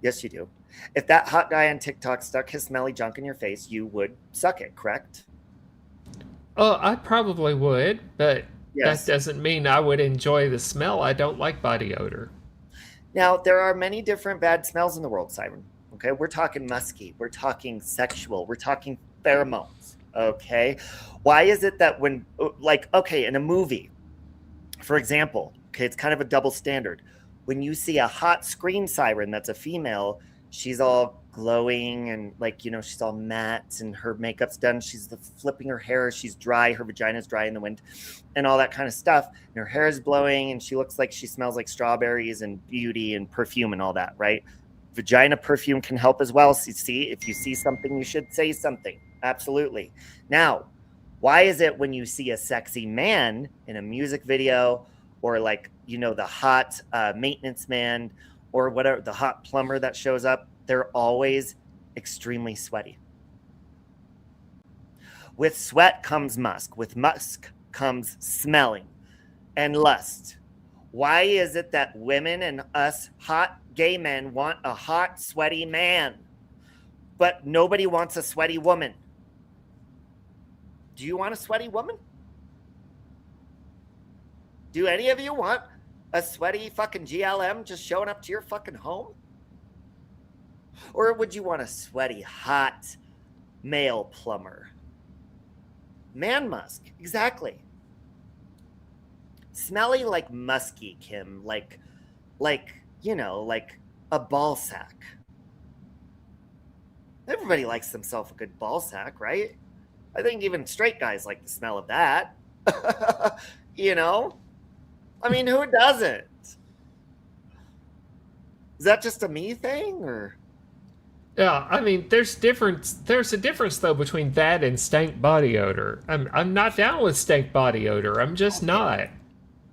Yes, you do. If that hot guy on TikTok stuck his smelly junk in your face, you would suck it, correct? Oh, I probably would, but yes. That doesn't mean I would enjoy the smell. I don't like body odor. Now, there are many different bad smells in the world, Siren. Okay, we're talking musky. We're talking sexual. We're talking pheromones. Okay. Why is it that when, like, okay, in a movie, for example, okay, it's kind of a double standard. When you see a hot screen siren that's a female, she's all glowing and like, you know, she's all matte and her makeup's done. She's flipping her hair. She's dry. Her vagina's dry in the wind and all that kind of stuff. And her hair is blowing and she looks like she smells like strawberries and beauty and perfume and all that, right? Vagina perfume can help as well. See, if you see something, you should say something. Absolutely. Now, why is it when you see a sexy man in a music video or like, you know, the hot maintenance man or whatever, the hot plumber that shows up, they're always extremely sweaty? With sweat comes musk. With musk comes smelling and lust. Why is it that women and us hot gay men want a hot, sweaty man, but nobody wants a sweaty woman? Do you want a sweaty woman? Do any of you want a sweaty fucking GLM just showing up to your fucking home? Or would you want a sweaty, hot male plumber? Man musk, exactly. Smelly like musky, Kim, like, you know, like a ball sack. Everybody likes themselves a good ball sack, right? I think even straight guys like the smell of that. You know? I mean, who doesn't? Is that just a me thing, or? Yeah, I mean, there's a difference though between that and stank body odor. I'm not down with stank body odor. I'm just not.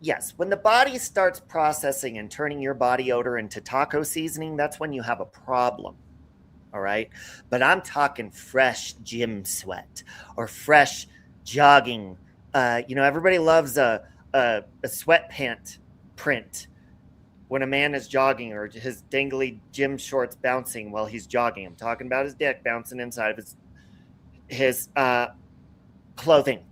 Yes, when the body starts processing and turning your body odor into taco seasoning, that's when you have a problem. All right. But I'm talking fresh gym sweat or fresh jogging. You know, everybody loves a sweatpant print when a man is jogging or his dangly gym shorts bouncing while he's jogging. I'm talking about his dick bouncing inside of his clothing.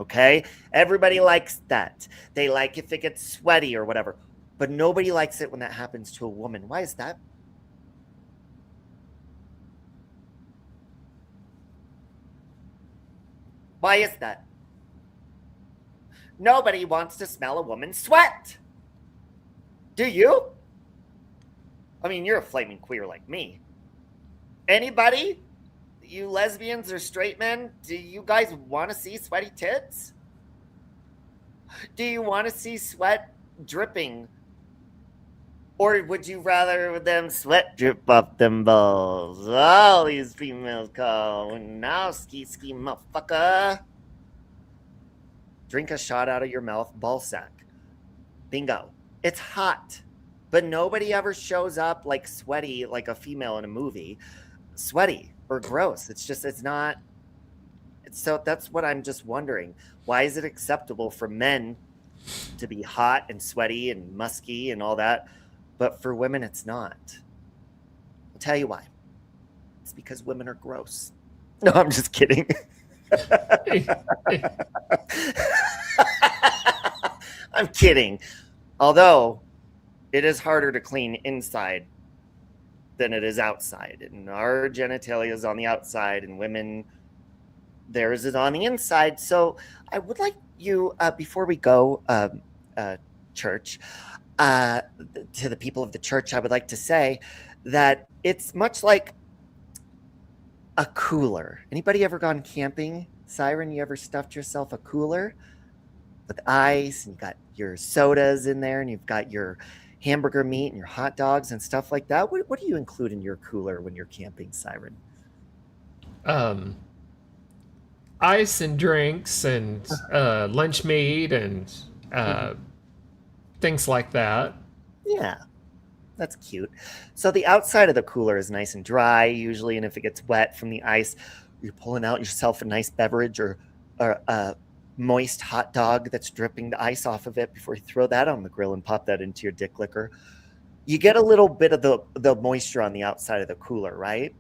Okay. Everybody likes that. They like if it gets sweaty or whatever, but nobody likes it when that happens to a woman. Why is that? Why is that? Nobody wants to smell a woman's sweat. Do you? I mean, you're a flaming queer like me. Anybody? You lesbians or straight men, do you guys want to see sweaty tits? Do you want to see sweat dripping? Or would you rather them sweat drip off them balls? All these females call now ski motherfucker. Drink a shot out of your mouth, ball sack. Bingo. It's hot. But nobody ever shows up like sweaty, like a female in a movie. Sweaty or gross. It's not. So that's what I'm just wondering. Why is it acceptable for men to be hot and sweaty and musky and all that, but for women it's not? I'll tell you why. It's because women are gross. No, I'm just kidding. I'm kidding. Although it is harder to clean inside than it is outside. And our genitalia is on the outside, and women, theirs is on the inside. So I would like you, before we go, church, to the people of the church, I would like to say that it's much like a cooler. Anybody ever gone camping? Siren, you ever stuffed yourself a cooler with ice, and you got your sodas in there, and you've got your hamburger meat and your hot dogs and stuff like that? What do you include in your cooler when you're camping, Siren? Ice and drinks and lunch meat and things like that. Yeah, that's cute. So the outside of the cooler is nice and dry usually, and if it gets wet from the ice, you're pulling out yourself a nice beverage or a moist hot dog that's dripping the ice off of it before you throw that on the grill and pop that into your dick liquor. You get a little bit of the moisture on the outside of the cooler, right?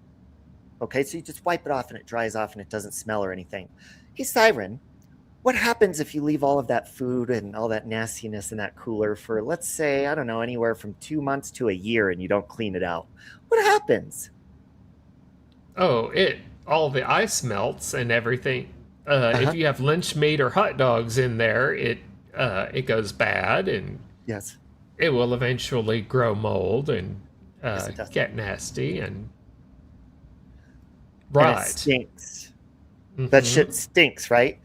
Okay, so you just wipe it off and it dries off and it doesn't smell or anything. Hey, Siren, what happens if you leave all of that food and all that nastiness in that cooler for, let's say, I don't know, anywhere from 2 months to a year and you don't clean it out? What happens? Oh, it all the ice melts and everything. Uh-huh. If you have lynch meat or hot dogs in there, it goes bad, and Yes. it will eventually grow mold and Yes, it does. get nasty and And right. it stinks. That shit stinks, right?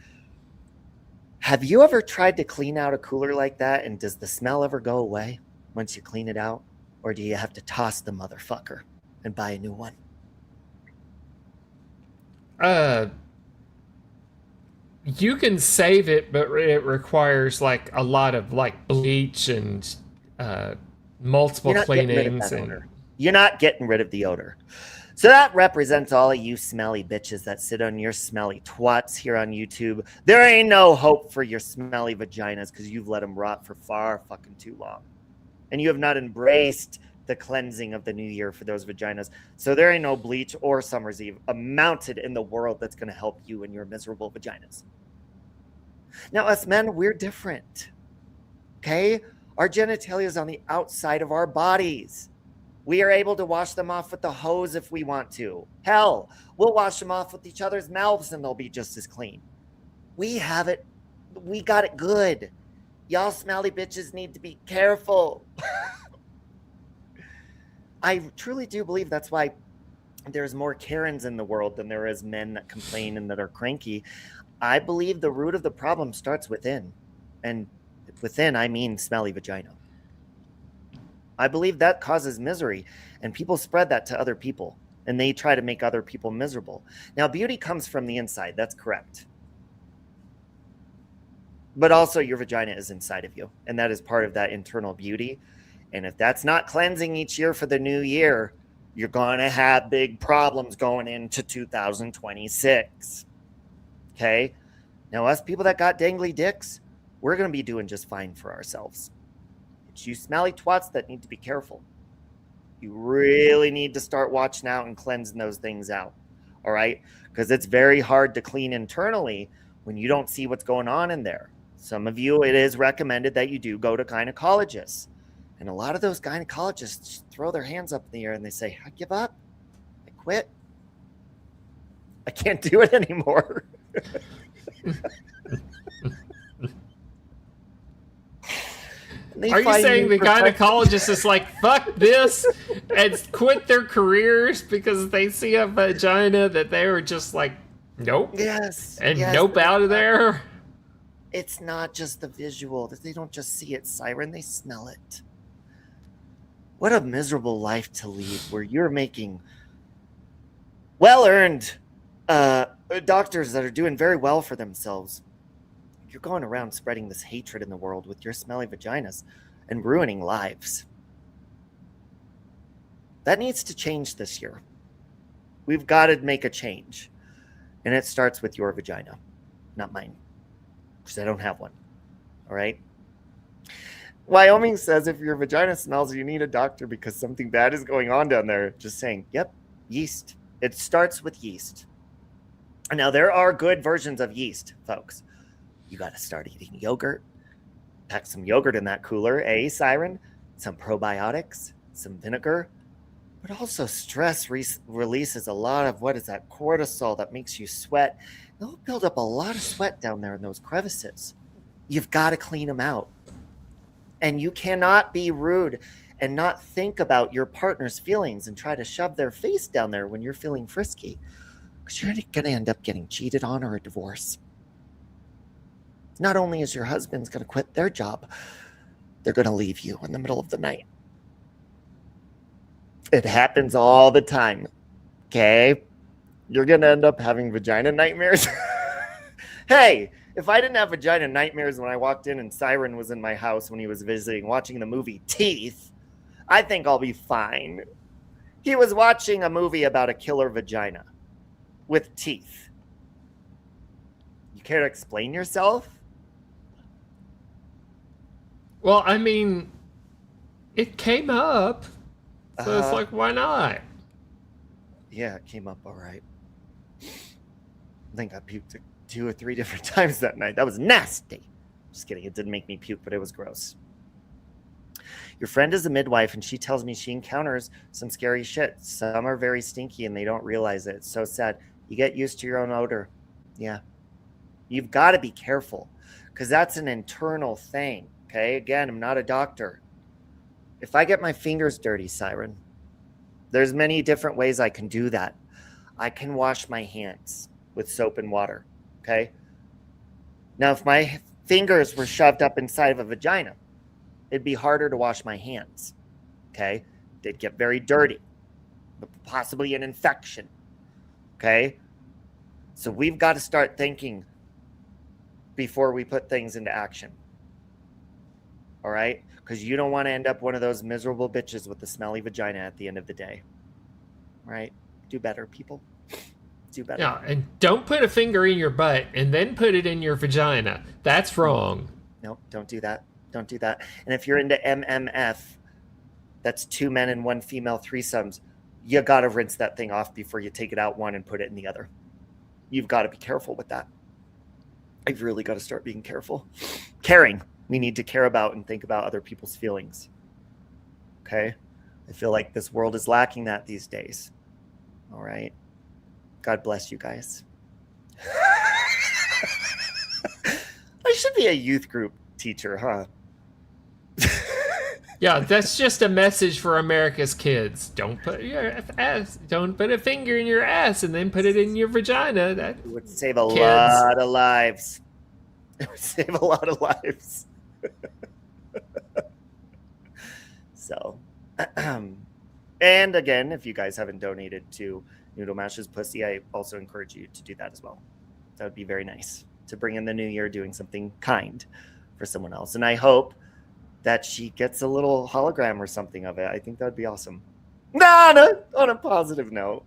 Have you ever tried to clean out a cooler like that, and does the smell ever go away once you clean it out? Or do you have to toss the motherfucker and buy a new one? You can save it, but it requires like a lot of like bleach and multiple You're not getting rid of cleanings. that And odor. You're not getting rid of the odor. So that represents all of you smelly bitches that sit on your smelly twats here on YouTube. There ain't no hope for your smelly vaginas because you've let them rot for far fucking too long. And you have not embraced the cleansing of the new year for those vaginas. So there ain't no bleach or summer's eve amounted in the world that's going to help you and your miserable vaginas. Now, us men, we're different. Okay? Our genitalia is on the outside of our bodies. We are able to wash them off with the hose if we want to. Hell, we'll wash them off with each other's mouths and they'll be just as clean. We have it. We got it good. Y'all smelly bitches need to be careful. I truly do believe that's why there's more Karens in the world than there is men that complain and that are cranky. I believe the root of the problem starts within. And within, I mean smelly vagina. I believe that causes misery, and people spread that to other people, and they try to make other people miserable. Now, beauty comes from the inside. That's correct. But also your vagina is inside of you, and that is part of that internal beauty. And if that's not cleansing each year for the new year, you're going to have big problems going into 2026. Okay? Now, us people that got dangly dicks, we're going to be doing just fine for ourselves. It's you smelly twats that need to be careful. You really need to start watching out and cleansing those things out. All right? Because it's very hard to clean internally when you don't see what's going on in there. Some of you, it is recommended that you do go to gynecologists. And a lot of those gynecologists just throw their hands up in the air and they say, I give up. I quit. I can't do it anymore. Are you saying the gynecologist is like, fuck this, and quit their careers because they see a vagina that they were just like, nope. Yes. And yes, nope out of there? It's not just the visual. They don't just see it, Siren. They smell it. What a miserable life to lead where you're making well-earned doctors that are doing very well for themselves. You're going around spreading this hatred in the world with your smelly vaginas and ruining lives. That needs to change this year. We've got to make a change. And it starts with your vagina, not mine, because I don't have one. All right? Wyoming says if your vagina smells, you need a doctor because something bad is going on down there. Just saying, yep, yeast. It starts with yeast. Now, there are good versions of yeast, folks. You got to start eating yogurt. Pack some yogurt in that cooler, Siren? Some probiotics, some vinegar. But also stress releases a lot of, what is that, cortisol that makes you sweat. It'll build up a lot of sweat down there in those crevices. You've got to clean them out. And you cannot be rude and not think about your partner's feelings and try to shove their face down there when you're feeling frisky. Because you're going to end up getting cheated on or a divorce. Not only is your husband's going to quit their job, they're going to leave you in the middle of the night. It happens all the time. Okay? You're going to end up having vagina nightmares. Hey, if I didn't have vagina nightmares when I walked in and Siren was in my house when he was visiting, watching the movie Teeth, I think I'll be fine. He was watching a movie about a killer vagina with teeth. You care to explain yourself? Well, I mean, it came up. So it's like, why not? Yeah, it came up all right. I think I puked 2 or 3 different times that night. That was nasty. Just kidding. It didn't make me puke, but it was gross. Your friend is a midwife, and she tells me she encounters some scary shit. Some are very stinky, and they don't realize it. It's so sad. You get used to your own odor. Yeah. You've got to be careful because that's an internal thing. Okay. Again, I'm not a doctor. If I get my fingers dirty, Siren, there's many different ways I can do that. I can wash my hands with soap and water. Okay. Now, if my fingers were shoved up inside of a vagina, it'd be harder to wash my hands. Okay. They'd get very dirty, possibly an infection. Okay. So we've got to start thinking before we put things into action. All right. Because you don't want to end up one of those miserable bitches with the smelly vagina at the end of the day. Right? Do better, people. Do better. Yeah, and don't put a finger in your butt and then put it in your vagina. That's wrong. Nope, don't do that. Don't do that. And if you're into MMF, that's 2 men and 1 female threesomes, you got to rinse that thing off before you take it out one and put it in the other. You've got to be careful with that. I've really got to start being careful. Caring. We need to care about and think about other people's feelings. Okay? I feel like this world is lacking that these days. All right? God bless you guys. I should be a youth group teacher, huh? Yeah, that's just a message for America's kids. Don't put a finger in your ass and then put it in your vagina. That would save a lot of lives. It would save a lot of lives. So, and again, if you guys haven't donated to Noodle Mash's Pussy, I also encourage you to do that as well. That would be very nice to bring in the new year doing something kind for someone else. And I hope that she gets a little hologram or something of it. I think that would be awesome. No, on a positive note,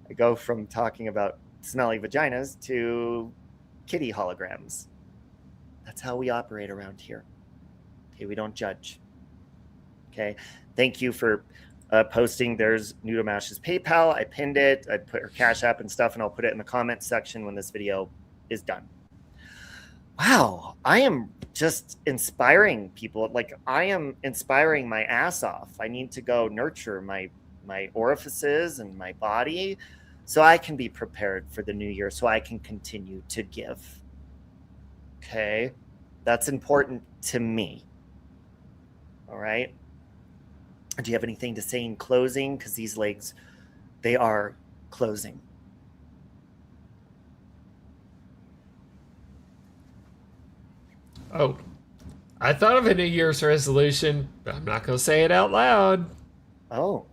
I go from talking about smelly vaginas to kitty holograms. That's how we operate around here. Okay, we don't judge. Okay, thank you for posting. There's Noodle Mash's PayPal. I pinned it. I put her Cash App and stuff, and I'll put it in the comments section when this video is done. Wow, I am just inspiring people. Like, I am inspiring my ass off. I need to go nurture my orifices and my body so I can be prepared for the new year, so I can continue to give. Okay, that's important to me. All right. Do you have anything to say in closing? Because these legs, they are closing. Oh, I thought of a New Year's resolution, but I'm not going to say it out loud. Oh.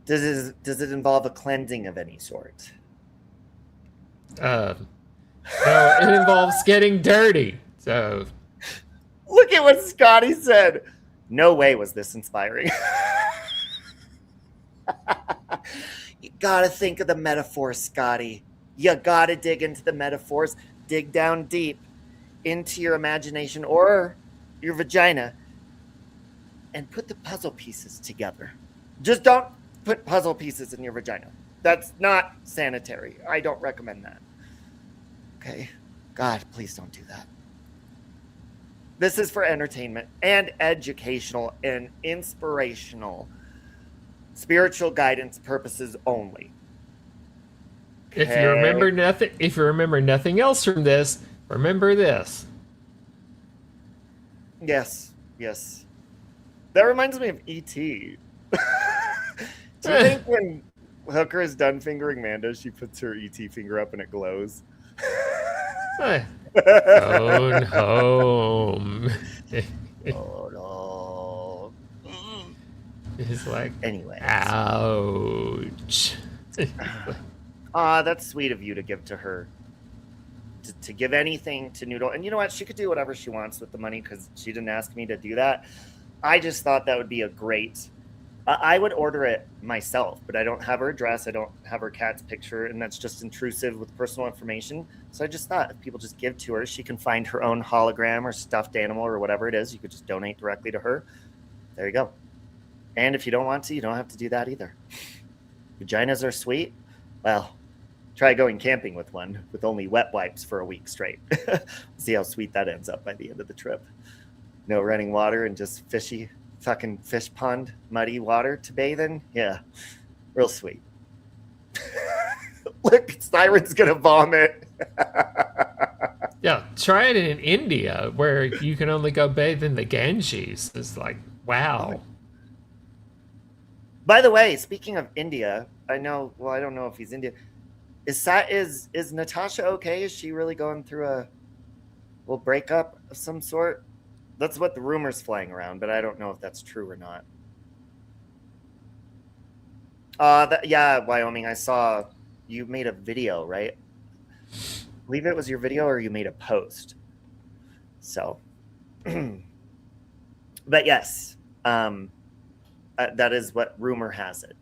Does it involve a cleansing of any sort? No, it involves getting dirty. So, look at what Scotty said. No way was this inspiring. You gotta think of the metaphors, Scotty. You gotta dig into the metaphors. Dig down deep into your imagination or your vagina and put the puzzle pieces together. Just don't put puzzle pieces in your vagina. That's not sanitary. I don't recommend that. Okay? God, please don't do that. This is for entertainment and educational and inspirational, spiritual guidance purposes only. Okay. If you remember nothing else from this, remember this. Yes. That reminds me of E.T. Do you think when Hooker is done fingering Manda, she puts her E.T. finger up and it glows? Going home. Oh no. It's like, anyway. Ouch. That's sweet of you to give to her. To give anything to Noodle. And you know what? She could do whatever she wants with the money because she didn't ask me to do that. I just thought that would be a great... I would order it myself, but I don't have her address. I don't have her cat's picture, and that's just intrusive with personal information. So I just thought if people just give to her, she can find her own hologram or stuffed animal or whatever it is. You could just donate directly to her. There you go. And if you don't want to, you don't have to do that either. Vaginas are sweet. Well, try going camping with one with only wet wipes for a week straight. See how sweet that ends up by the end of the trip. No running water and just fishy fucking fish pond, muddy water to bathe in. Yeah, real sweet. Look, Siren's gonna vomit. Yeah, try it in India where you can only go bathe in the Ganges. It's like, wow. By the way, speaking of India, I know. Well, I don't know if he's India. Is Natasha okay? Is she really going through a breakup of some sort? That's what the rumors flying around, but I don't know if that's true or not. Yeah, Wyoming. I saw you made a video, right? I believe it was your video, or you made a post. So, but yes, that is what rumor has it.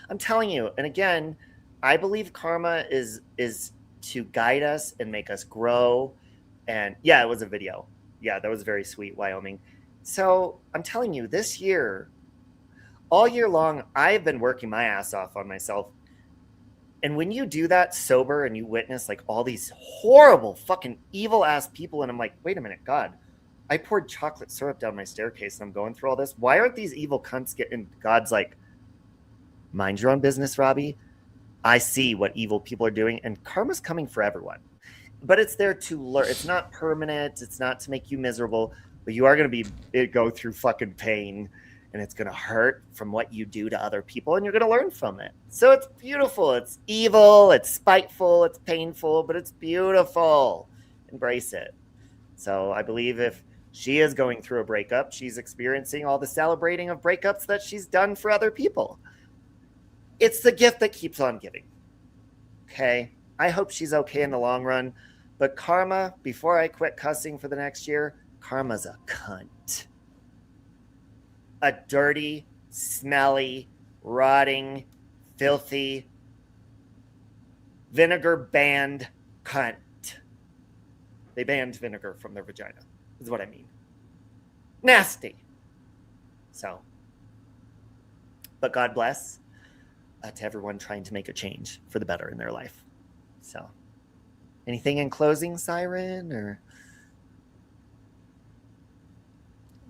I'm telling you, and again, I believe karma is to guide us and make us grow. And yeah, it was a video. Yeah, that was very sweet, Wyoming. So I'm telling you, this year, all year long, I've been working my ass off on myself. And when you do that sober and you witness like all these horrible fucking evil ass people, and I'm like, wait a minute, God, I poured chocolate syrup down my staircase and I'm going through all this. Why aren't these evil cunts getting? God's like, mind your own business, Robbie. I see what evil people are doing, and karma's coming for everyone. But it's there to learn. It's not permanent. It's not to make you miserable, but you are going to go through fucking pain, and it's going to hurt from what you do to other people, and you're going to learn from it. So it's beautiful. It's evil. It's spiteful. It's painful, but it's beautiful. Embrace it. So I believe if she is going through a breakup, she's experiencing all the celebrating of breakups that she's done for other people. It's the gift that keeps on giving. Okay? I hope she's okay in the long run. But karma, before I quit cussing for the next year, karma's a cunt. A dirty, smelly, rotting, filthy, vinegar-banned cunt. They banned vinegar from their vagina, is what I mean. Nasty. So, but God bless to everyone trying to make a change for the better in their life. So, anything in closing, Siren, or?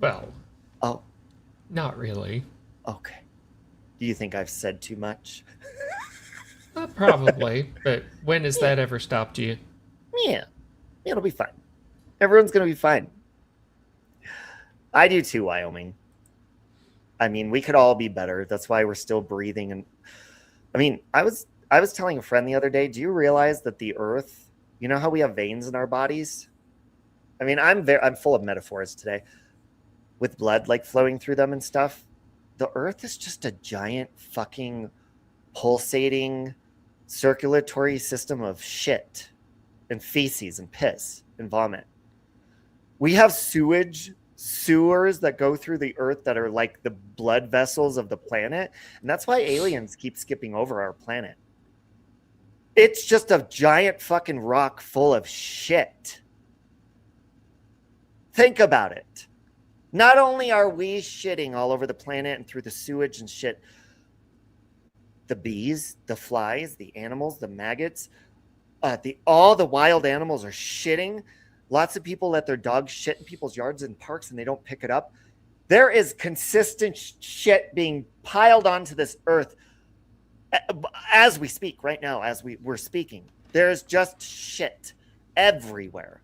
Well, oh, not really. Okay. Do you think I've said too much? Probably, but when has that ever stopped you? Yeah, it'll be fine. Everyone's gonna be fine. I do too, Wyoming. I mean, we could all be better. That's why we're still breathing. And I mean, I was telling a friend the other day, do you realize that the earth, you know how we have veins in our bodies? I mean, I'm full of metaphors today with blood like flowing through them and stuff. The earth is just a giant fucking pulsating circulatory system of shit and feces and piss and vomit. We have sewers that go through the earth that are like the blood vessels of the planet. And that's why aliens keep skipping over our planet. It's just a giant fucking rock full of shit. Think about it. Not only are we shitting all over the planet and through the sewage and shit, the bees, the flies, the animals, the maggots, all the wild animals are shitting. Lots of people let their dogs shit in people's yards and parks and they don't pick it up. There is consistent shit being piled onto this earth as we speak right now, as we're speaking. There's just shit everywhere.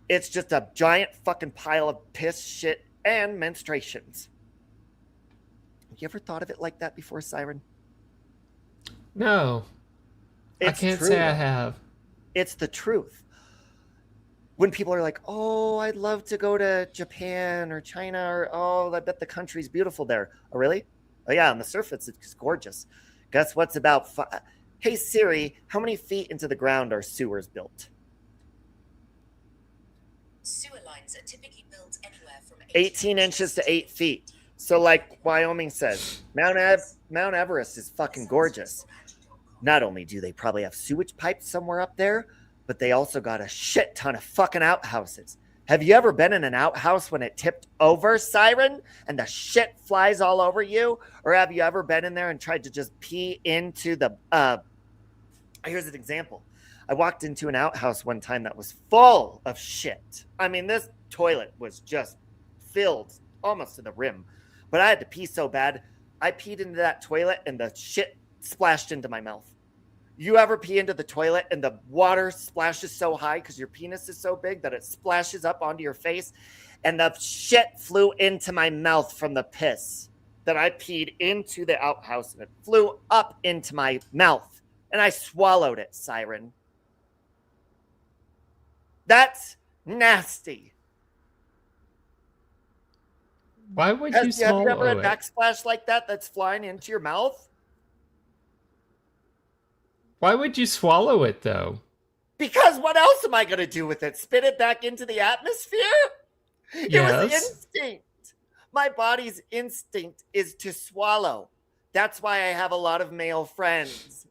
It's just a giant fucking pile of piss, shit, and menstruations. Have you ever thought of it like that before, Siren? No. I can't say I have. It's the truth. When people are like, oh, I'd love to go to Japan or China, or oh, I bet the country's beautiful there. Oh, really? Oh, yeah, on the surface, it's gorgeous. Guess what's about... Hey, Siri, how many feet into the ground are sewers built? Sewer lines are typically built anywhere from 18 inches to 8 feet. So like Wyoming says, Mount Everest is fucking gorgeous. Not only do they probably have sewage pipes somewhere up there, but they also got a shit ton of fucking outhouses. Have you ever been in an outhouse when it tipped over, Siren, and the shit flies all over you? Or have you ever been in there and tried to just pee into the... Here's an example. I walked into an outhouse one time that was full of shit. I mean, this toilet was just filled almost to the rim. But I had to pee so bad, I peed into that toilet and the shit splashed into my mouth. You ever pee into the toilet and the water splashes so high because your penis is so big that it splashes up onto your face, and the shit flew into my mouth from the piss that I peed into the outhouse, and it flew up into my mouth and I swallowed it, Siren. That's nasty. Why would Have you you swallow ever had it? backsplash like that that's flying into your mouth? Why would you swallow it, though? Because what else am I going to do with it? Spit it back into the atmosphere? It was Yes. instinct. My body's instinct is to swallow. That's why I have a lot of male friends.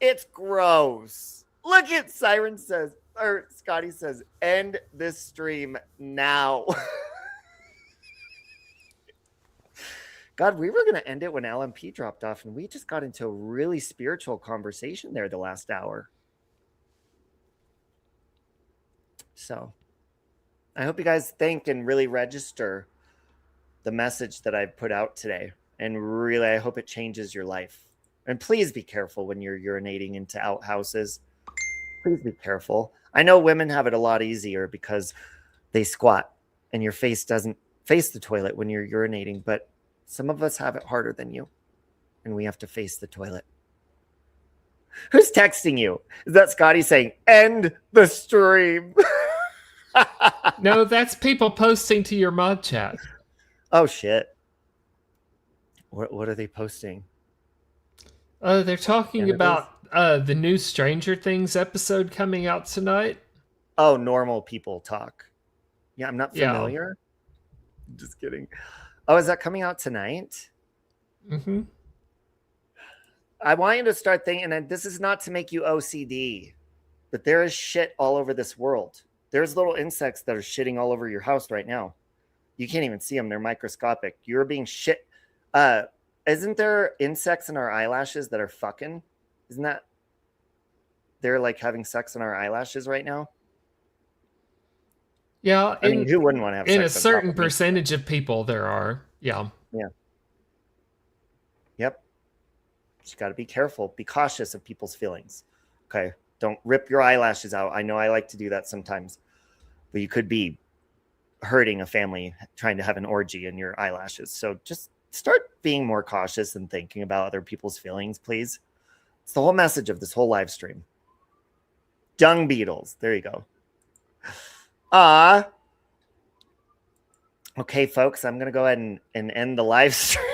It's gross. Look at Siren says, or Scotty says, end this stream now. God, we were going to end it when LMP dropped off, and we just got into a really spiritual conversation there the last hour. So I hope you guys think and really register the message that I've put out today. And really, I hope it changes your life. And please be careful when you're urinating into outhouses. Please be careful. I know women have it a lot easier because they squat and your face doesn't face the toilet when you're urinating, but some of us have it harder than you, and we have to face the toilet. Who's texting you? Is that Scotty saying, end the stream? No, that's people posting to your mod chat. Oh, shit. What are they posting? They're talking about the new Stranger Things episode coming out tonight. Oh, normal people talk. Yeah, I'm not familiar. Yeah. Just kidding. Oh, is that coming out tonight? Mm-hmm. I want you to start thinking, and this is not to make you OCD, but there is shit all over this world. There's little insects that are shitting all over your house right now. You can't even see them. They're microscopic. You're being shit. Isn't there insects in our eyelashes that are fucking? Isn't that they're like having sex in our eyelashes right now? Yeah, I mean, who wouldn't want to have sex? In a certain percentage of people, there are. Yeah. Yeah. Yep. You got to be careful. Be cautious of people's feelings. Okay. Don't rip your eyelashes out. I know I like to do that sometimes, but you could be hurting a family trying to have an orgy in your eyelashes. So just start being more cautious and thinking about other people's feelings, please. It's the whole message of this whole live stream. Dung beetles. There you go. Okay, folks, I'm going to go ahead and end the live stream.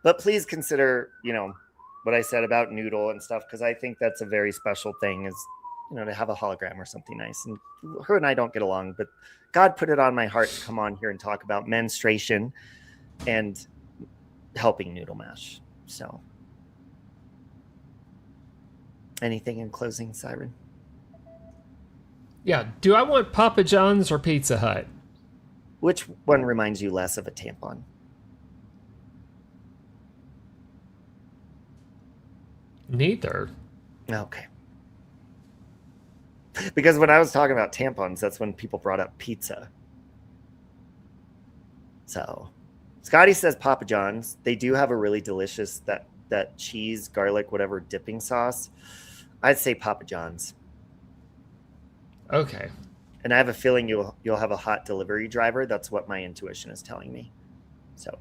But please consider, what I said about Noodle and stuff, because I think that's a very special thing is, to have a hologram or something nice. And her and I don't get along, but God put it on my heart to come on here and talk about menstruation and helping Noodle Mash. So anything in closing, Siren? Yeah. Do I want Papa John's or Pizza Hut? Which one reminds you less of a tampon? Neither. Okay. Because when I was talking about tampons, that's when people brought up pizza. So Scotty says Papa John's. They do have a really delicious that cheese, garlic, whatever dipping sauce. I'd say Papa John's. Okay. And I have a feeling you'll have a hot delivery driver. That's what my intuition is telling me. So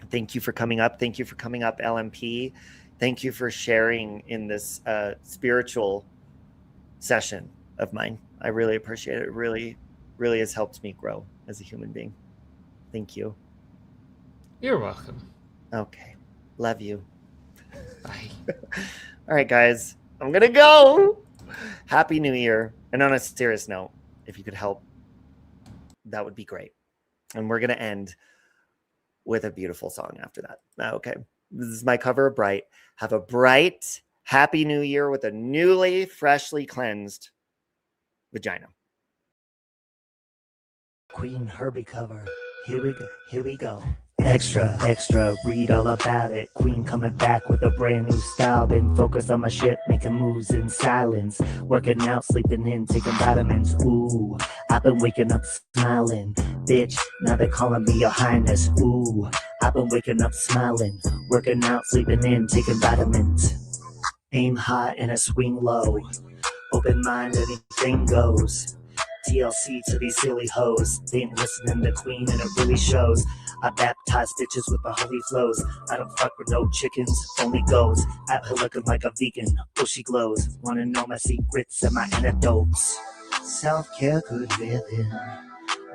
thank you for coming up. Thank you for coming up, LMP. Thank you for sharing in this spiritual session of mine. I really appreciate it. It really, really has helped me grow as a human being. Thank you. You're welcome. Okay. Love you. Bye. All right, guys. I'm going to go. Happy New Year. And on a serious note, if you could help, that would be great. And we're going to end with a beautiful song after that. Okay. This is my cover of Bright. Have a bright, happy New Year with a newly, freshly cleansed vagina. Queen Herbie cover. Here we go. Extra, extra, read all about it. Queen coming back with a brand new style. Been focused on my shit, making moves in silence. Working out, sleeping in, taking vitamins. Ooh, I've been waking up smiling. Bitch, now they're calling me your highness. Ooh, I've been waking up smiling. Working out, sleeping in, taking vitamins. Aim high and a swing low. Open mind, anything goes. TLC to these silly hoes. They ain't listening to Queen and it really shows. I baptize bitches with the holy flows. I don't fuck with no chickens, only goes. At her looking like a vegan, oh she glows. Wanna know my secrets and my anecdotes. Self-care, good living.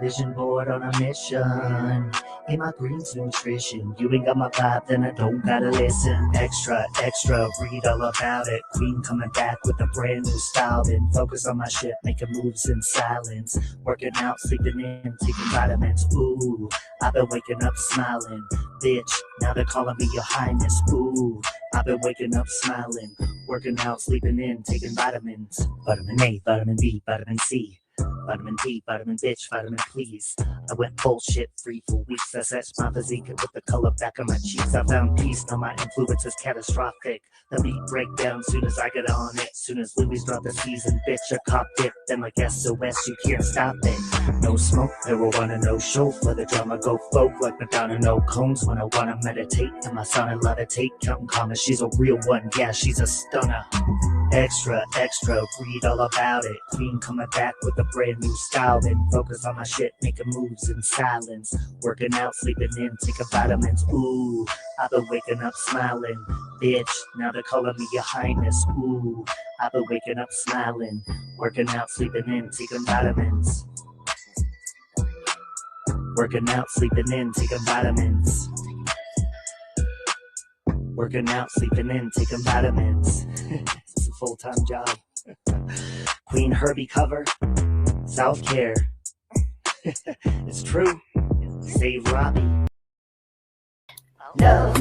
Vision board on a mission. In my greens nutrition. You ain't got my vibe, then I don't gotta listen. Extra, extra, read all about it. Queen coming back with a brand new style. Been focused on my shit, making moves in silence. Working out, sleeping in, taking vitamins. Ooh, I've been waking up smiling. Bitch, now they're calling me your highness. Ooh, I've been waking up smiling. Working out, sleeping in, taking vitamins. Vitamin A, vitamin B, vitamin C. Vitamin D, vitamin bitch, vitamin please. I went bullshit free for weeks. I set my physique with the color back on my cheeks. I found peace, now my influence is catastrophic. The beat break down soon as I get on it. Soon as Louis drop the season, bitch, I copped it. Then like SOS, you can't stop it. No smoke, marijuana, no show. For the drama, go folk like Madonna, no cones. When I wanna meditate, and my sauna levitate. Counting commas, she's a real one, yeah, she's a stunner. Extra, extra, read all about it. Queen coming back with a brand new style. Been focused on my shit, making moves in silence. Working out, sleeping in, taking vitamins. Ooh, I've been waking up smiling. Bitch, now they're calling me your highness. Ooh, I've been waking up smiling. Working out, sleeping in, taking vitamins. Working out, sleeping in, taking vitamins. Working out, sleeping in, taking vitamins. It's a full-time job. Queen Herbie cover, self-care. It's true. Save Robbie. Love,